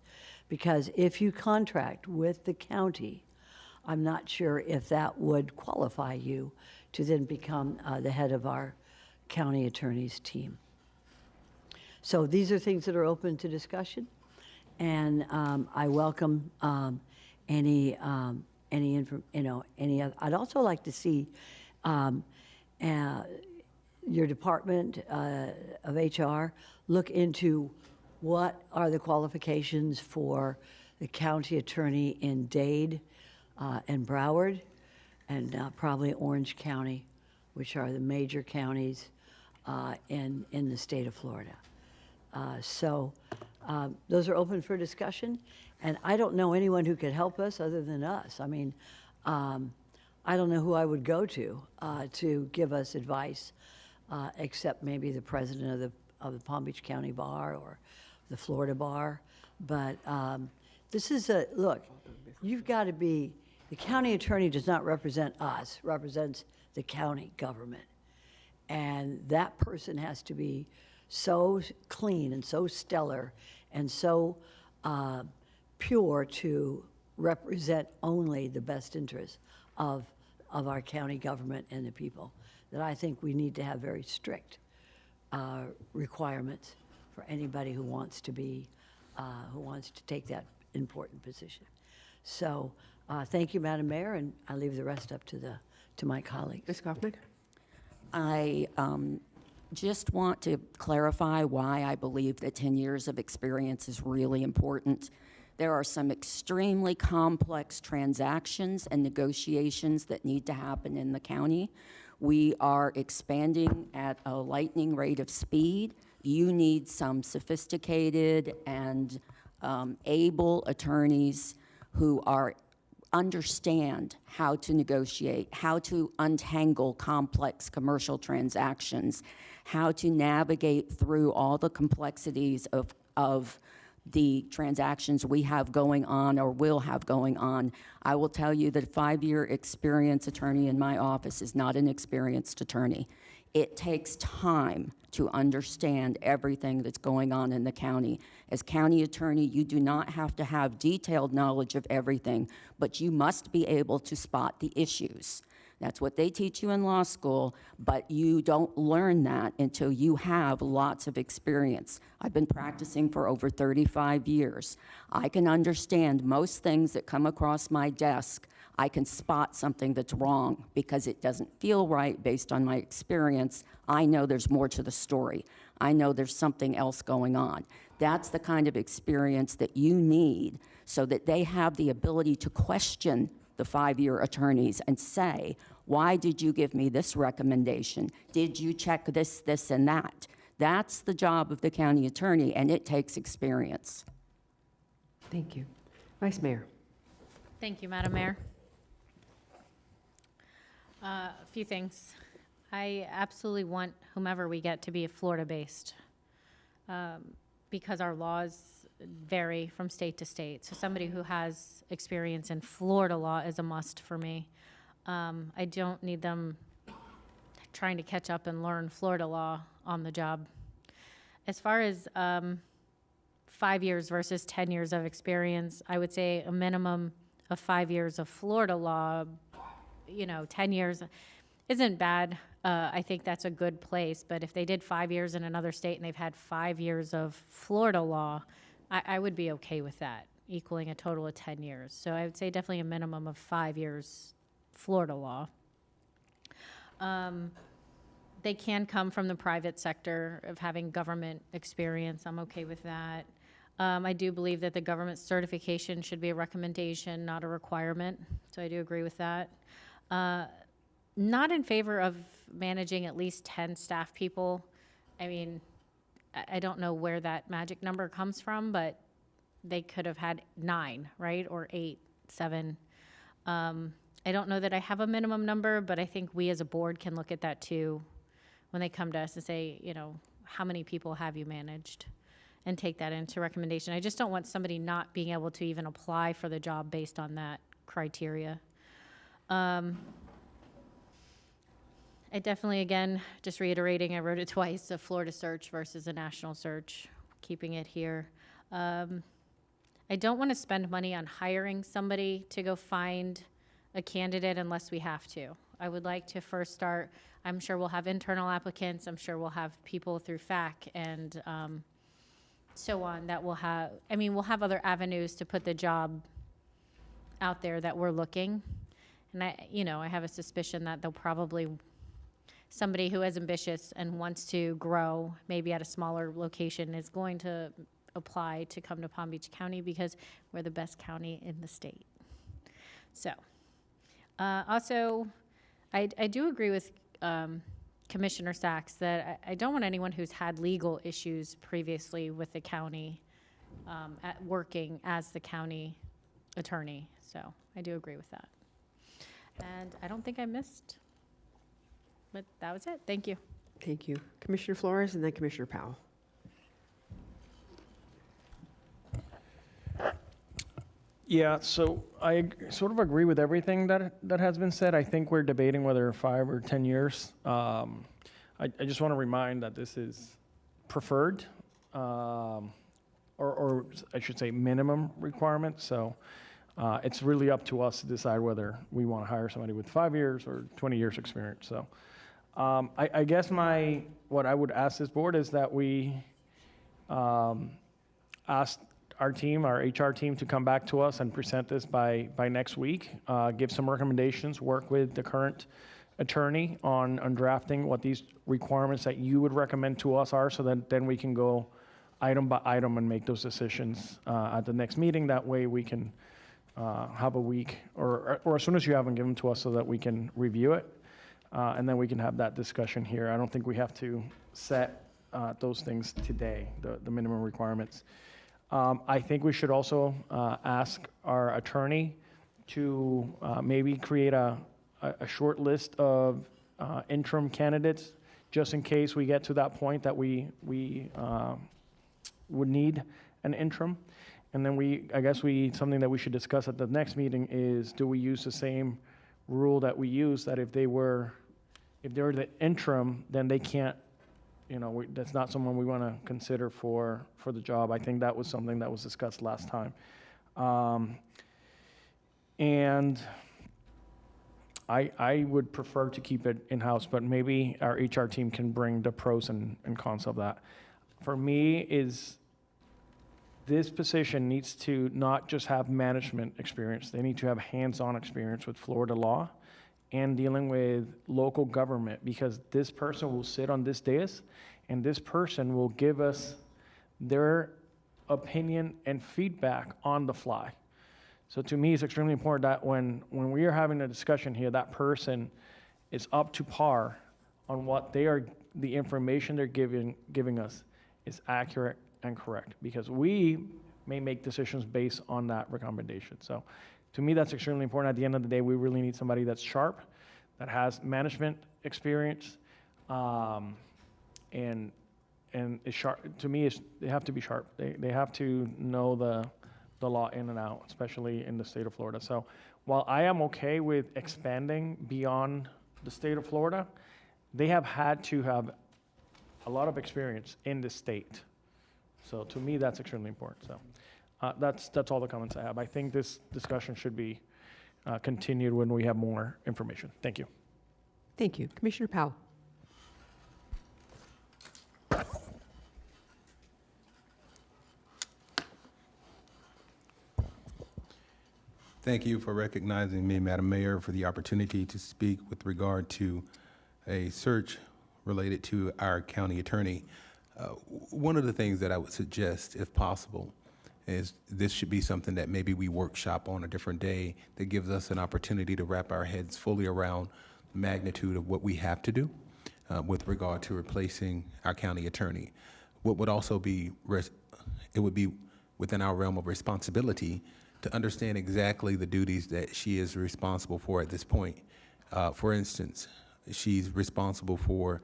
because if you contract with the county, I'm not sure if that would qualify you to then become the head of our county attorney's team. So these are things that are open to discussion, and I welcome any other. I'd also like to see your department of HR look into what are the qualifications for the county attorney in Dade and Broward and probably Orange County, which are the major counties in the state of Florida. So those are open for discussion, and I don't know anyone who could help us other than us. I mean, I don't know who I would go to give us advice, except maybe the president of the Palm Beach County Bar or the Florida bar. But this is look, you've got to be, the county attorney does not represent us, represents the county government. And that person has to be so clean and so stellar and so pure to represent only the best interests of our county government and the people, that I think we need to have very strict requirements for anybody who wants to take that important position. So thank you, Madam Mayor, and I leave the rest up to my colleagues. Ms. Kaufman? I just want to clarify why I believe that 10 years of experience is really important. There are some extremely complex transactions and negotiations that need to happen in the county. We are expanding at a lightning rate of speed. You need some sophisticated and able attorneys who understand how to negotiate, how to untangle complex commercial transactions, how to navigate through all the complexities of the transactions we have going on or will have going on. I will tell you that a 5-year experience attorney in my office is not an experienced attorney. It takes time to understand everything that's going on in the county. As county attorney, you do not have to have detailed knowledge of everything, but you must be able to spot the issues. That's what they teach you in law school, but you don't learn that until you have lots of experience. I've been practicing for over 35 years. I can understand most things that come across my desk. I can spot something that's wrong because it doesn't feel right based on my experience. I know there's more to the story. I know there's something else going on. That's the kind of experience that you need so that they have the ability to question the 5-year attorneys and say, why did you give me this recommendation? Did you check this, this, and that? That's the job of the county attorney, and it takes experience. Thank you. Vice Mayor? Thank you, Madam Mayor. A few things. I absolutely want whomever we get to be Florida-based because our laws vary from state to state. So somebody who has experience in Florida law is a must for me. I don't need them trying to catch up and learn Florida law on the job. As far as 5 years versus 10 years of experience, I would say a minimum of 5 years of Florida law. 10 years isn't bad. I think that's a good place. But if they did 5 years in another state and they've had 5 years of Florida law, I would be okay with that, equaling a total of 10 years. So I would say definitely a minimum of 5 years Florida law. They can come from the private sector of having government experience. I'm okay with that. I do believe that the government certification should be a recommendation, not a requirement. So I do agree with that. Not in favor of managing at least 10 staff people. I mean, I don't know where that magic number comes from, but they could have had 9, right? Or 8, 7. I don't know that I have a minimum number, but I think we as a board can look at that too when they come to us and say, how many people have you managed? And take that into recommendation. I just don't want somebody not being able to even apply for the job based on that criteria. I definitely, again, just reiterating, I wrote it twice, a Florida search versus a national search, keeping it here. I don't want to spend money on hiring somebody to go find a candidate unless we have to. I would like to first start, I'm sure we'll have internal applicants, I'm sure we'll have people through FAC and so on that we'll have, we'll have other avenues to put the job out there that we're looking. And I have a suspicion that they'll probably, somebody who is ambitious and wants to grow, maybe at a smaller location, is going to apply to come to Palm Beach County because we're the best county in the state. So, also, I do agree with Commissioner Sachs that I don't want anyone who's had legal issues previously with the county at working as the county attorney. So I do agree with that. And I don't think I missed, but that was it. Thank you. Thank you. Commissioner Flores and then Commissioner Powell. Yeah, so sort of agree with everything that has been said. I think we're debating whether 5 or 10 years. I just want to remind that this is preferred, or I should say minimum requirement. So it's really up to us to decide whether we want to hire somebody with 5 years or 20 years experience. So I guess what I would ask this board is that we ask our team, our HR team, to come back to us and present this by next week, give some recommendations, work with the current attorney on drafting what these requirements that you would recommend to us are, so that then we can go item by item and make those decisions at the next meeting. That way we can have a week, or as soon as you have them, give them to us so that we can review it, and then we can have that discussion here. I don't think we have to set those things today, the minimum requirements. I think we should also ask our attorney to maybe create a short list of interim candidates, just in case we get to that point that we would need an interim. And then I guess something that we should discuss at the next meeting is, do we use the same rule that we use, that if they were the interim, then they can't, that's not someone we want to consider for the job. I think that was something that was discussed last time. And I would prefer to keep it in-house, but maybe our HR team can bring the pros and cons of that. For me, this position needs to not just have management experience. They need to have hands-on experience with Florida law and dealing with local government, because this person will sit on this dais and this person will give us their opinion and feedback on the fly. So to me, it's extremely important that when we are having a discussion here, that person is up to par on what the information they're giving us is accurate and correct, because we may make decisions based on that recommendation. So to me, that's extremely important. At the end of the day, we really need somebody that's sharp, that has management experience, and is sharp. To me, they have to be sharp. They have to know the law in and out, especially in the state of Florida. So while I am okay with expanding beyond the state of Florida, they have had to have a lot of experience in the state. So to me, that's extremely important. So that's all the comments I have. I think this discussion should be continued when we have more information. Thank you. Thank you. Commissioner Powell. Thank you for recognizing me, Madam Mayor, for the opportunity to speak with regard to a search related to our county attorney. One of the things that I would suggest, if possible, is this should be something that maybe we workshop on a different day, that gives us an opportunity to wrap our heads fully around the magnitude of what we have to do with regard to replacing our county attorney. What would also be, it would be within our realm of responsibility to understand exactly the duties that she is responsible for at this point. For instance, she's responsible for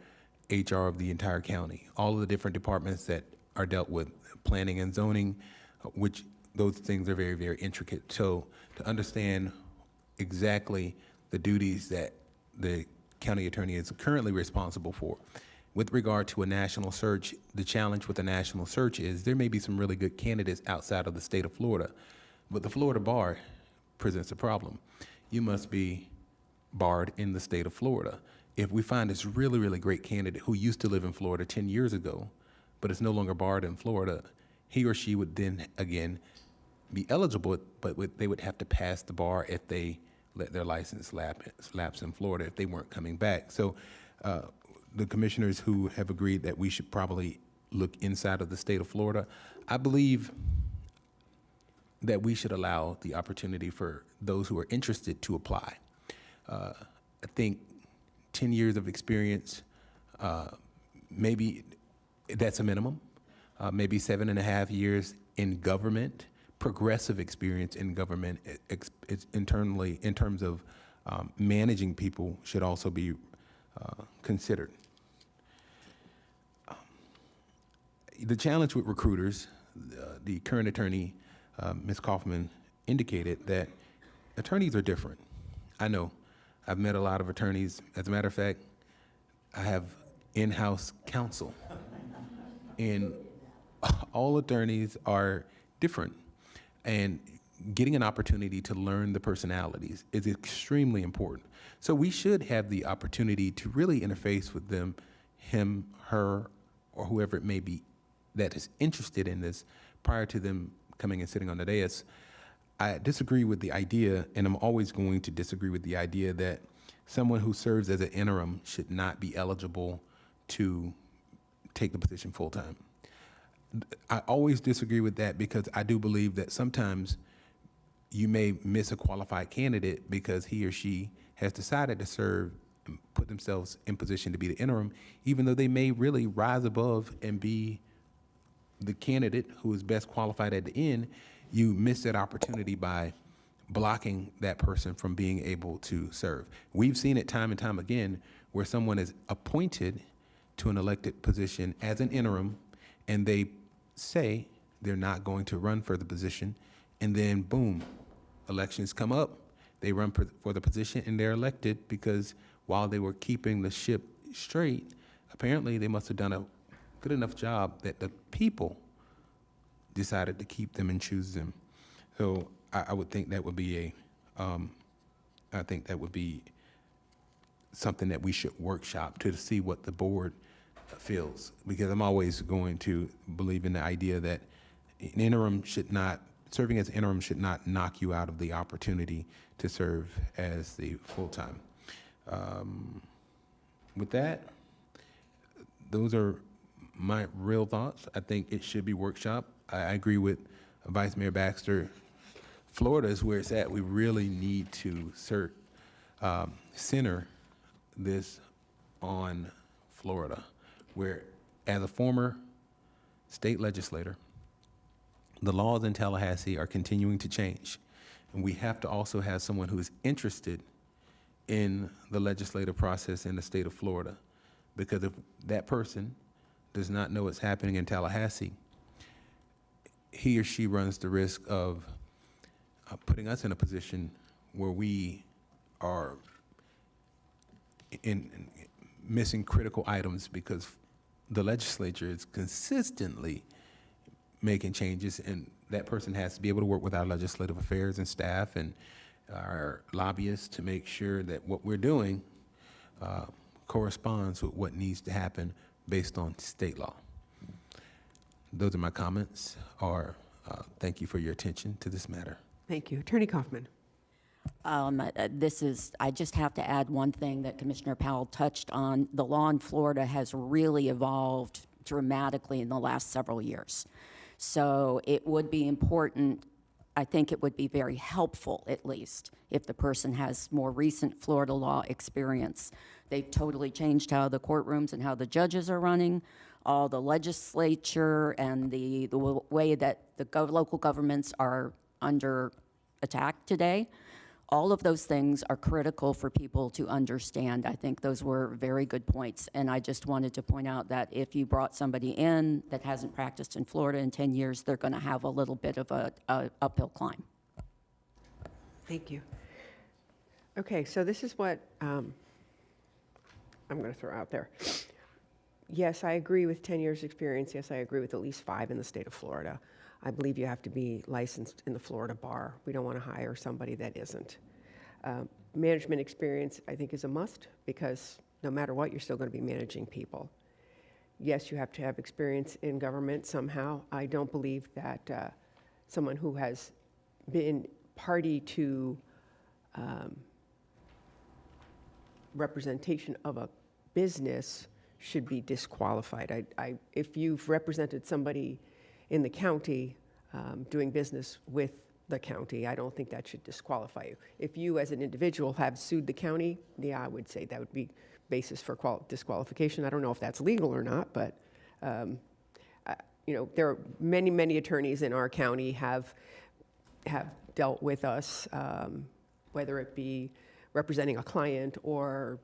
HR of the entire county, all of the different departments that are dealt with, planning and zoning, which those things are very, very intricate. So to understand exactly the duties that the county attorney is currently responsible for. With regard to a national search, the challenge with a national search is there may be some really good candidates outside of the state of Florida, but the Florida bar presents a problem. You must be barred in the state of Florida. If we find this really, really great candidate who used to live in Florida 10 years ago, but is no longer barred in Florida, he or she would then again be eligible, but they would have to pass the bar if they let their license lapse in Florida if they weren't coming back. So the commissioners who have agreed that we should probably look inside of the state of Florida, I believe that we should allow the opportunity for those who are interested to apply. I think 10 years of experience, maybe that's a minimum. Maybe 7.5 years in government, progressive experience in government internally in terms of managing people should also be considered. The challenge with recruiters, the current attorney, Ms. Kaufman, indicated that attorneys are different. I know. I've met a lot of attorneys. As a matter of fact, I have in-house counsel. And all attorneys are different. And getting an opportunity to learn the personalities is extremely important. So we should have the opportunity to really interface with them, him, her, or whoever it may be that is interested in this prior to them coming and sitting on the dais. I disagree with the idea, and I'm always going to disagree with the idea that someone who serves as an interim should not be eligible to take the position full-time. I always disagree with that because I do believe that sometimes you may miss a qualified candidate because he or she has decided to serve and put themselves in position to be the interim, even though they may really rise above and be the candidate who is best qualified at the end. You miss that opportunity by blocking that person from being able to serve. We've seen it time and time again where someone is appointed to an elected position as an interim and they say they're not going to run for the position, and then boom, elections come up, they run for the position and they're elected because while they were keeping the ship straight, apparently they must have done a good enough job that the people decided to keep them and choose them. So I would think that would be I think that would be something that we should workshop to see what the board feels, because I'm always going to believe in the idea that an interim should not, serving as interim should not knock you out of the opportunity to serve as the full-time. With that, those are my real thoughts. I think it should be workshopped. I agree with Vice Mayor Baxter. Florida is where it's at. We really need to center this on Florida, where as a former state legislator, the laws in Tallahassee are continuing to change. And we have to also have someone who is interested in the legislative process in the state of Florida. Because if that person does not know what's happening in Tallahassee, he or she runs the risk of putting us in a position where we are in missing critical items because the legislature is consistently making changes, and that person has to be able to work with our legislative affairs and staff and our lobbyists to make sure that what we're doing corresponds with what needs to happen based on state law. Those are my comments, or thank you for your attention to this matter. Thank you. Attorney Kaufman. I just have to add one thing that Commissioner Powell touched on. The law in Florida has really evolved dramatically in the last several years. So it would be important, I think it would be very helpful, at least, if the person has more recent Florida law experience. They've totally changed how the courtrooms and how the judges are running, all the legislature and the way that the local governments are under attack today. All of those things are critical for people to understand. I think those were very good points. And I just wanted to point out that if you brought somebody in that hasn't practiced in Florida in 10 years, they're going to have a little bit of a uphill climb. Thank you. Okay, so this is what I'm going to throw out there. Yes, I agree with 10 years experience. Yes, I agree with at least 5 in the state of Florida. I believe you have to be licensed in the Florida bar. We don't want to hire somebody that isn't. Management experience, I think, is a must, because no matter what, you're still going to be managing people. Yes, you have to have experience in government somehow. I don't believe that someone who has been party to representation of a business should be disqualified. If you've represented somebody in the county doing business with the county, I don't think that should disqualify you. If you as an individual have sued the county, yeah, I would say that would be basis for disqualification. I don't know if that's legal or not, but there are many attorneys in our county have dealt with us, whether it be representing a client or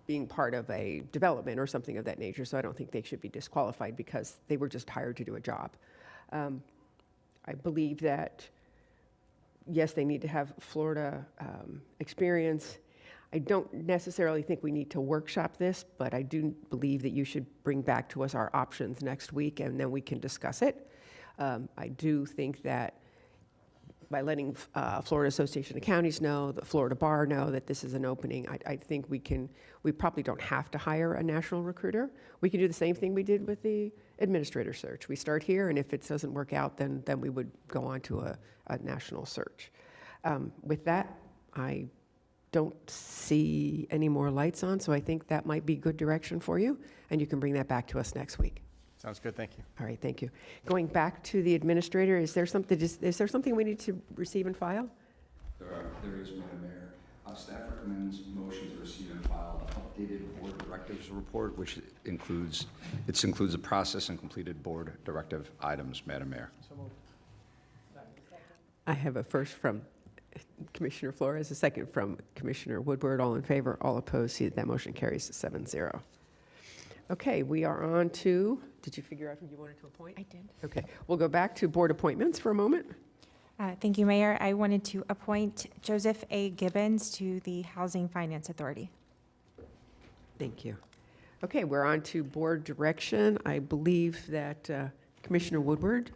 being part of a development or something of that nature. So I don't think they should be disqualified because they were just hired to do a job. I believe that yes, they need to have Florida experience. I don't necessarily think we need to workshop this, but I do believe that you should bring back to us our options next week, and then we can discuss it. I do think that by letting Florida Association of Counties know, the Florida Bar know that this is an opening, I think we probably don't have to hire a national recruiter. We can do the same thing we did with the administrator search. We start here, and if it doesn't work out, then we would go on to a national search. With that, I don't see any more lights on, so I think that might be good direction for you, and you can bring that back to us next week. Sounds good, thank you. All right, thank you. Going back to the administrator, is there something we need to receive and file? There is, Madam Mayor. Staff recommends motion to receive and file the updated board directives report, which includes a process and completed board directive items, Madam Mayor. I have a first from Commissioner Flores, a second from Commissioner Woodward. All in favor, all opposed. See that motion carries 7-0. Okay, we are on to, did you figure out who you wanted to appoint? I did. Okay, we'll go back to board appointments for a moment. Thank you, Mayor. I wanted to appoint Joseph A. Gibbons to the Housing Finance Authority. Thank you. Okay, we're on to board direction. I believe that Commissioner Woodward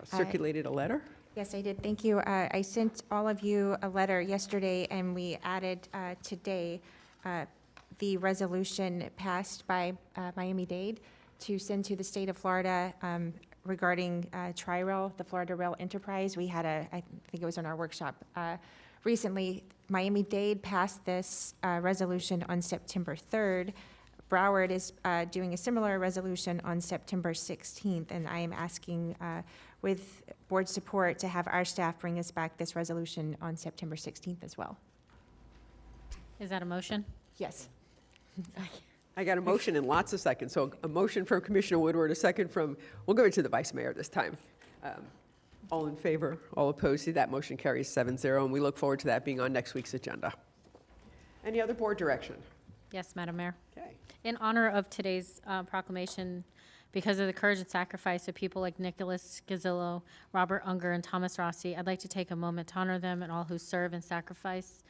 circulated a letter. Yes, I did. Thank you. I sent all of you a letter yesterday, and we added today the resolution passed by Miami-Dade to send to the state of Florida regarding Tri-Rail, the Florida Rail Enterprise. We had I think it was on our workshop recently. Miami-Dade passed this resolution on September 3rd. Broward is doing a similar resolution on September 16th, and I am asking with board support to have our staff bring us back this resolution on September 16th as well. Is that a motion? Yes. I got a motion in lots of seconds. So a motion from Commissioner Woodward, a second from, we'll go to the Vice Mayor this time. All in favor, all opposed. See, that motion carries 7-0, and we look forward to that being on next week's agenda. Any other board direction? Yes, Madam Mayor. Okay. In honor of today's proclamation, because of the courage and sacrifice of people like Nicholas Gazillo, Robert Unger, and Thomas Rossi, I'd like to take a moment to honor them and all who serve and sacrifice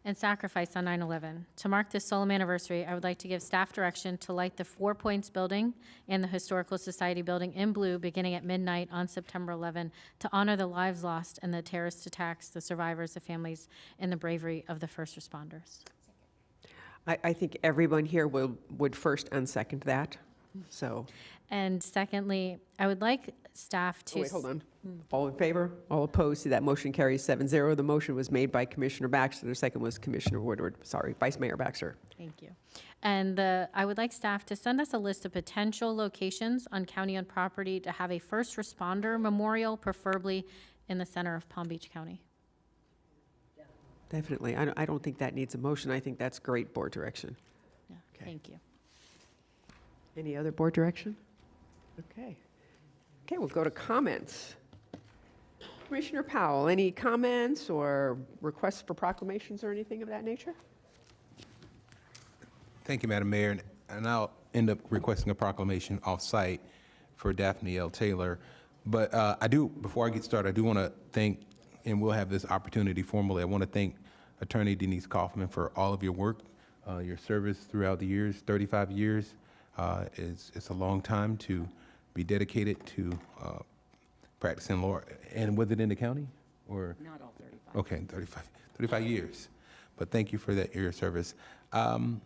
on 9/11. To mark this solemn anniversary, I would like to give staff direction to light the 4 Points building and the Historical Society building in blue beginning at midnight on September 11 to honor the lives lost in the terrorist attacks, the survivors, the families, and the bravery of the first responders. I think everyone here would first and second that. So. And secondly, I would like staff to. Oh, wait, hold on. All in favor? All opposed? See, that motion carries 7-0. The motion was made by Commissioner Baxter. The second was Commissioner Woodward. Sorry, Vice Mayor Baxter. Thank you. And I would like staff to send us a list of potential locations on county-owned property to have a first responder memorial, preferably in the center of Palm Beach County. Definitely. I don't think that needs a motion. I think that's great board direction. Yeah, Okay. thank you. Any other board direction? Okay. Okay, we'll go to comments. Commissioner Powell, any comments or requests for proclamations or anything of that nature? Thank you, Madam Mayor. And I'll end up requesting a proclamation off-site for Daphne L. Taylor. But before I get started, I do want to thank, and we'll have this opportunity formally, I want to thank Attorney Denise Kaufman for all of your work, your service throughout the years. 35 years it's a long time to be dedicated to practicing law. And was it in the county? Or? Not all 35. Okay, 35 years. But thank you for that, your service. And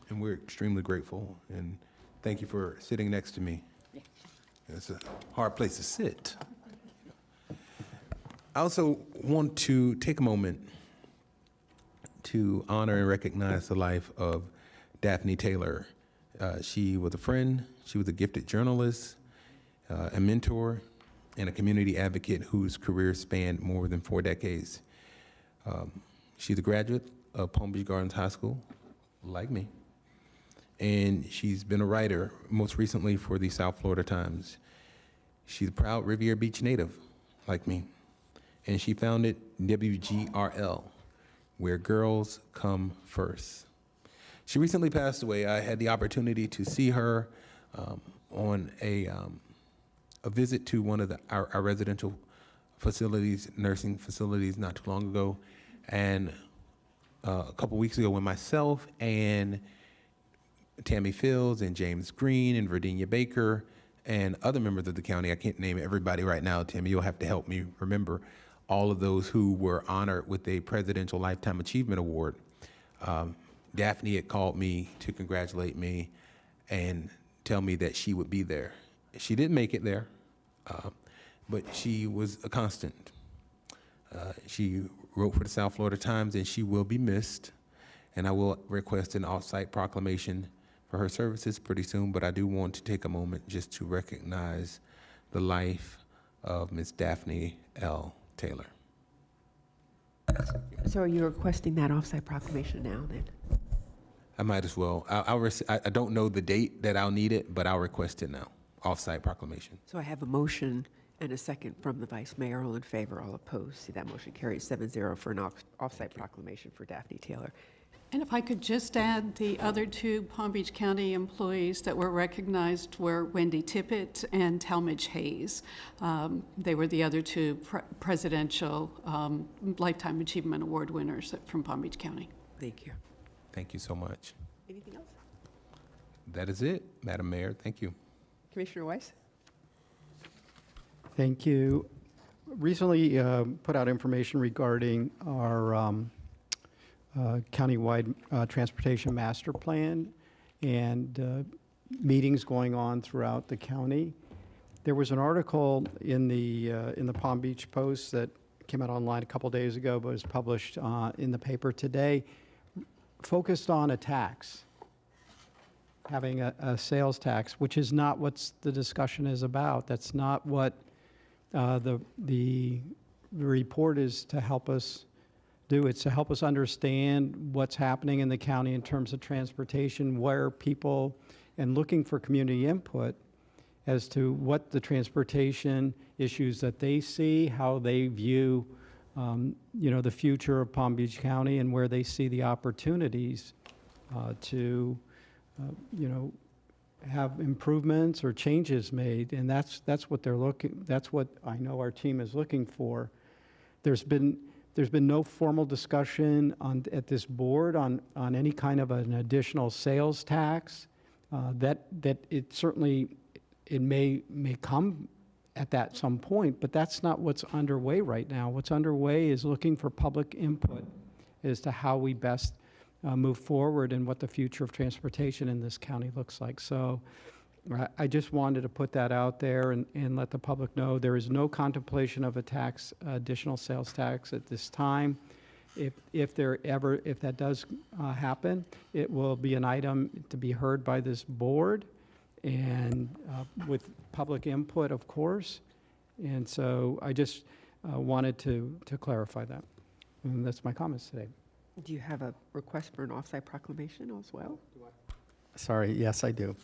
we're extremely grateful. And thank you for sitting next to me. It's a hard place to sit. I also want to take a moment to honor and recognize the life of Daphne Taylor. She was a friend, she was a gifted journalist, a mentor, and a community advocate whose career spanned more than 4 decades. She's a graduate of Palm Beach Gardens High School, like me, and she's been a writer, most recently for the South Florida Times. She's a proud Riviera Beach native, like me, and she founded WGRL, Where Girls Come First. She recently passed away. I had the opportunity to see her on a visit to one of our residential facilities, nursing facilities not too long ago. And a couple weeks ago when myself and Tammy Fields and James Green and Virginia Baker and other members of the county, I can't name everybody right now, Tammy, you'll have to help me remember all of those who were honored with a Presidential Lifetime Achievement Award. Daphne had called me to congratulate me and tell me that she would be there. She didn't make it there, but she was a constant. She wrote for the South Florida Times, and she will be missed. And I will request an off-site proclamation for her services pretty soon, but I do want to take a moment just to recognize the life of Ms. Daphne L. Taylor. So are you requesting that off-site proclamation now, then? I might as well. I don't know the date that I'll need it, but I'll request it now. Off-site proclamation. So I have a motion and a second from the Vice Mayor. All in favor, all opposed. See, that motion carries 7-0 for an off-site proclamation for Daphne Taylor. And if I could just add, the other two Palm Beach County employees that were recognized were Wendy Tippett and Talmadge Hayes. They were the other two presidential Lifetime Achievement Award winners from Palm Beach County. Thank you. Thank you so much. Anything else? That is it, Madam Mayor. Thank you. Commissioner Weiss? Thank you. Recently put out information regarding our countywide transportation master plan and meetings going on throughout the county. There was an article in the Palm Beach Post that came out online a couple days ago, but was published in the paper today, focused on a tax, having a sales tax, which is not what the discussion is about. That's not what the report is to help us do. It's to help us understand what's happening in the county in terms of transportation, where people, and looking for community input as to what the transportation issues that they see, how they view the future of Palm Beach County, and where they see the opportunities to have improvements or changes made. And that's what they're looking. That's what I know our team is looking for. There's been no formal discussion at this board on any kind of an additional sales tax. That it certainly may come at that some point, but that's not what's underway right now. What's underway is looking for public input as to how we best move forward and what the future of transportation in this county looks like. So I just wanted to put that out there and let the public know there is no contemplation of a tax, additional sales tax at this time. If that does happen, it will be an item to be heard by this board and with public input, of course. And so I just wanted to clarify that. And that's my comments today. Do you have a request for an off-site proclamation as well? Sorry, yes, I do.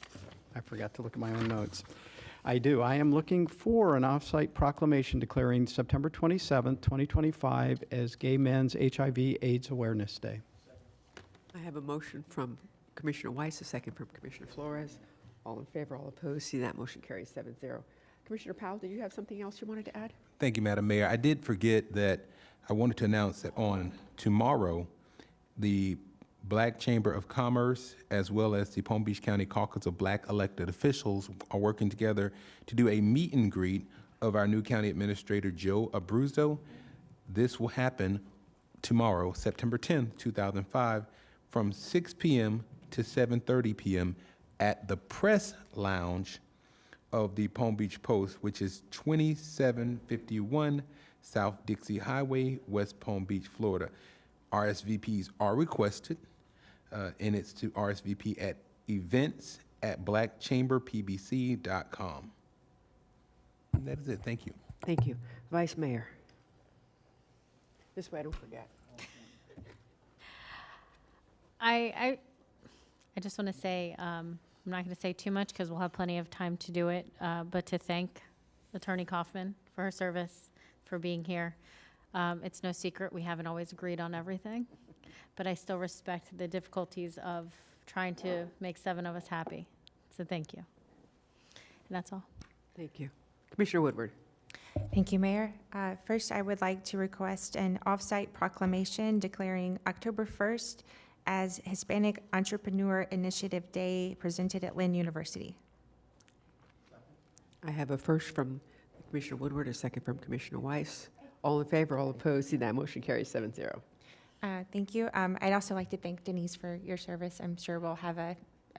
I forgot to look at my own notes. I do. I am looking for an off-site proclamation declaring September 27th, 2025 as Gay Men's HIV/AIDS Awareness Day. I have a motion from Commissioner Weiss, a second from Commissioner Flores. All in favor, all opposed. See, that motion carries 7-0. Commissioner Powell, do you have something else you wanted to add? Thank you, Madam Mayor. I did forget that I wanted to announce that on tomorrow, the Black Chamber of Commerce, as well as the Palm Beach County Caucus of Black Elected Officials, are working together to do a meet and greet of our new County Administrator, Joe Abruzzo. This will happen tomorrow, September 10th, 2005, from 6 p.m. to 7:30 p.m. at the Press Lounge of the Palm Beach Post, which is 2751 South Dixie Highway, West Palm Beach, Florida. RSVPs are requested, and it's to RSVP at events@blackchamberpbc.com. And that is it. Thank you. Thank you. Vice Mayor. This way I don't forget. I just want to say, I'm not going to say too much because we'll have plenty of time to do it, but to thank Attorney Kaufman for her service, for being here. It's no secret we haven't always agreed on everything, but I still respect the difficulties of trying to make 7 of us happy. So thank you. And that's all. Thank you. Commissioner Woodward. Thank you, Mayor. First, I would like to request an off-site proclamation declaring October 1st as Hispanic Entrepreneur Initiative Day presented at Lynn University. I have a first from Commissioner Woodward, a second from Commissioner Weiss. All in favor, all opposed, see that motion carries 7-0. Thank you. I'd also like to thank Denise for your service. I'm sure we'll have a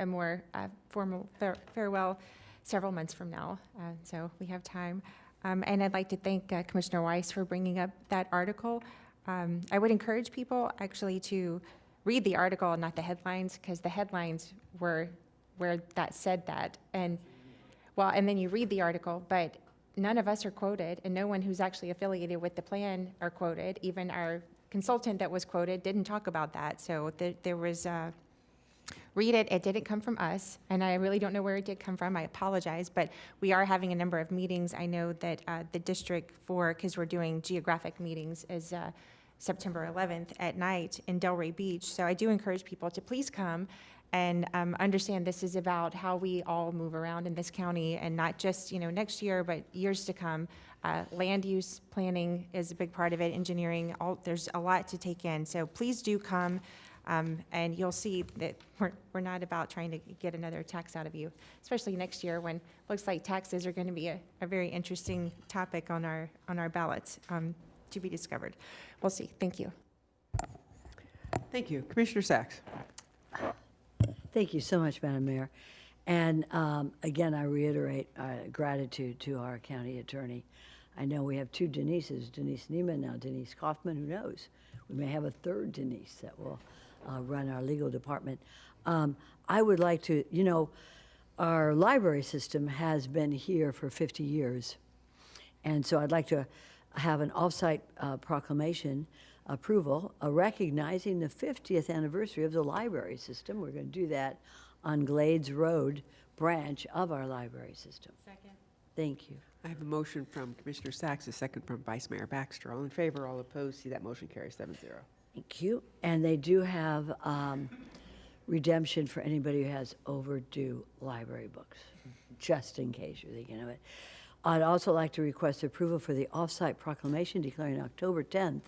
more formal farewell several months from now, so we have time. And I'd like to thank Commissioner Weiss for bringing up that article. I would encourage people actually to read the article and not the headlines, because the headlines were where that said that. And then you read the article, but none of us are quoted, and no one who's actually affiliated with the plan are quoted. Even our consultant that was quoted didn't talk about that. So there was, read it, it didn't come from us, and I really don't know where it did come from, I apologize, but we are having a number of meetings. I know that the district because we're doing geographic meetings, is September 11th at night in Delray Beach. So I do encourage people to please come and understand this is about how we all move around in this county, and not just next year, but years to come. Land use planning is a big part of it, engineering, there's a lot to take in. So please do come, and you'll see that we're not about trying to get another tax out of you, especially next year when it looks like taxes are going to be a very interesting topic on our ballots to be discovered. We'll see. Thank you. Thank you. Commissioner Sacks. Thank you so much, Madam Mayor. And again, I reiterate gratitude to our county attorney. I know we have two Denises, Denise Neiman, now Denise Kaufman, who knows? We may have a third Denise that will run our legal department. I would like to, our library system has been here for 50 years. And so I'd like to have an off-site proclamation approval recognizing the 50th anniversary of the library system. We're going to do that on Glades Road branch of our library system. Second. Thank you. I have a motion from Commissioner Sacks, a second from Vice Mayor Baxter. All in favor, all opposed, see that motion carries 7-0. Thank you. And they do have redemption for anybody who has overdue library books, just in case you're thinking of it. I'd also like to request approval for the off-site proclamation declaring October 10th,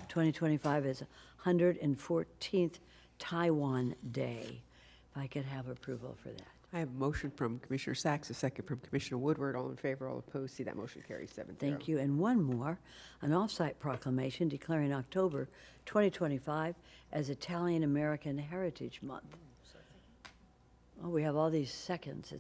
2025 as 114th Taiwan Day. If I could have approval for that. I have a motion from Commissioner Sacks, a second from Commissioner Woodward. All in favor, all opposed, see that motion carries 7-0. Thank you. And one more, an off-site proclamation declaring October 2025 as Italian American Heritage Month. Oh, we have all these seconds.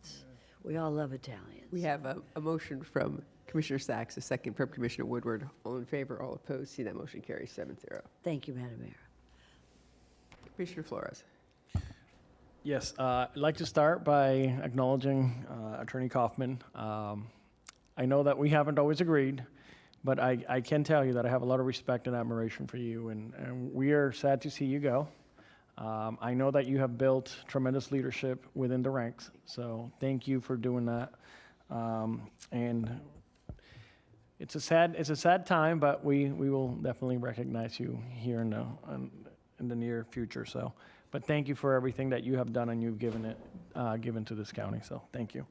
We all love Italians. We have a motion from Commissioner Sacks, a second from Commissioner Woodward. All in favor, all opposed, see that motion carries 7-0. Thank you, Madam Mayor. Commissioner Flores. Yes, I'd like to start by acknowledging Attorney Kaufman. I know that we haven't always agreed, but I can tell you that I have a lot of respect and admiration for you, and we are sad to see you go. I know that you have built tremendous leadership within the ranks, so thank you for doing that. And it's a sad time, but we will definitely recognize you here in the near future. So. But thank you for everything that you have done and you've given to this county. So thank you.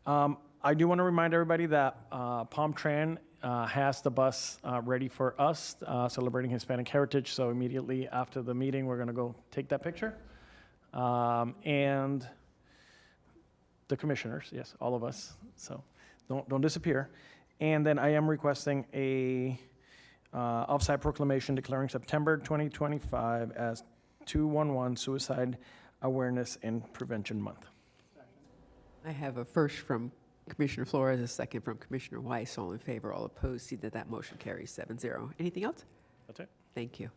I do want to remind everybody that Palm Tran has the bus ready for us celebrating Hispanic heritage. So immediately after the meeting, we're going to go take that picture. And the commissioners, yes, all of us. So don't disappear. And then I am requesting a off-site proclamation declaring September 2025 as 211 Suicide Awareness and Prevention Month. I have a first from Commissioner Flores, a second from Commissioner Weiss. All in favor, all opposed, see that motion carries 7-0. Anything else? That's it. Thank you.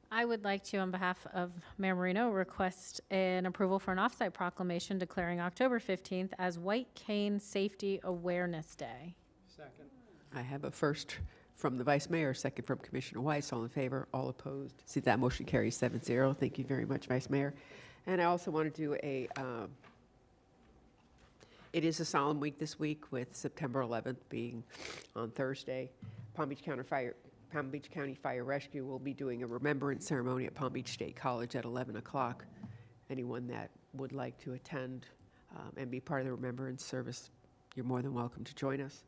I would like to, on behalf of Mayor Marino, request an approval for an off-site proclamation declaring October 15th as White Cane Safety Awareness Day. Second. I have a first from the Vice Mayor, second from Commissioner Weiss. All in favor, all opposed. See that motion carries 7-0. Thank you very much, Vice Mayor. And I also want to do it is a solemn week this week with September 11th being on Thursday. Palm Beach County Fire Rescue will be doing a remembrance ceremony at Palm Beach State College at 11 o'clock. Anyone that would like to attend and be part of the remembrance service, you're more than welcome to join us.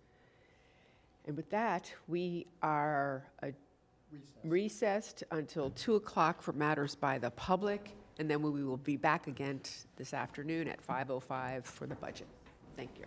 And with that, we are recessed until 2 o'clock for matters by the public, and then we will be back again this afternoon at 5:05 for the budget. Thank you.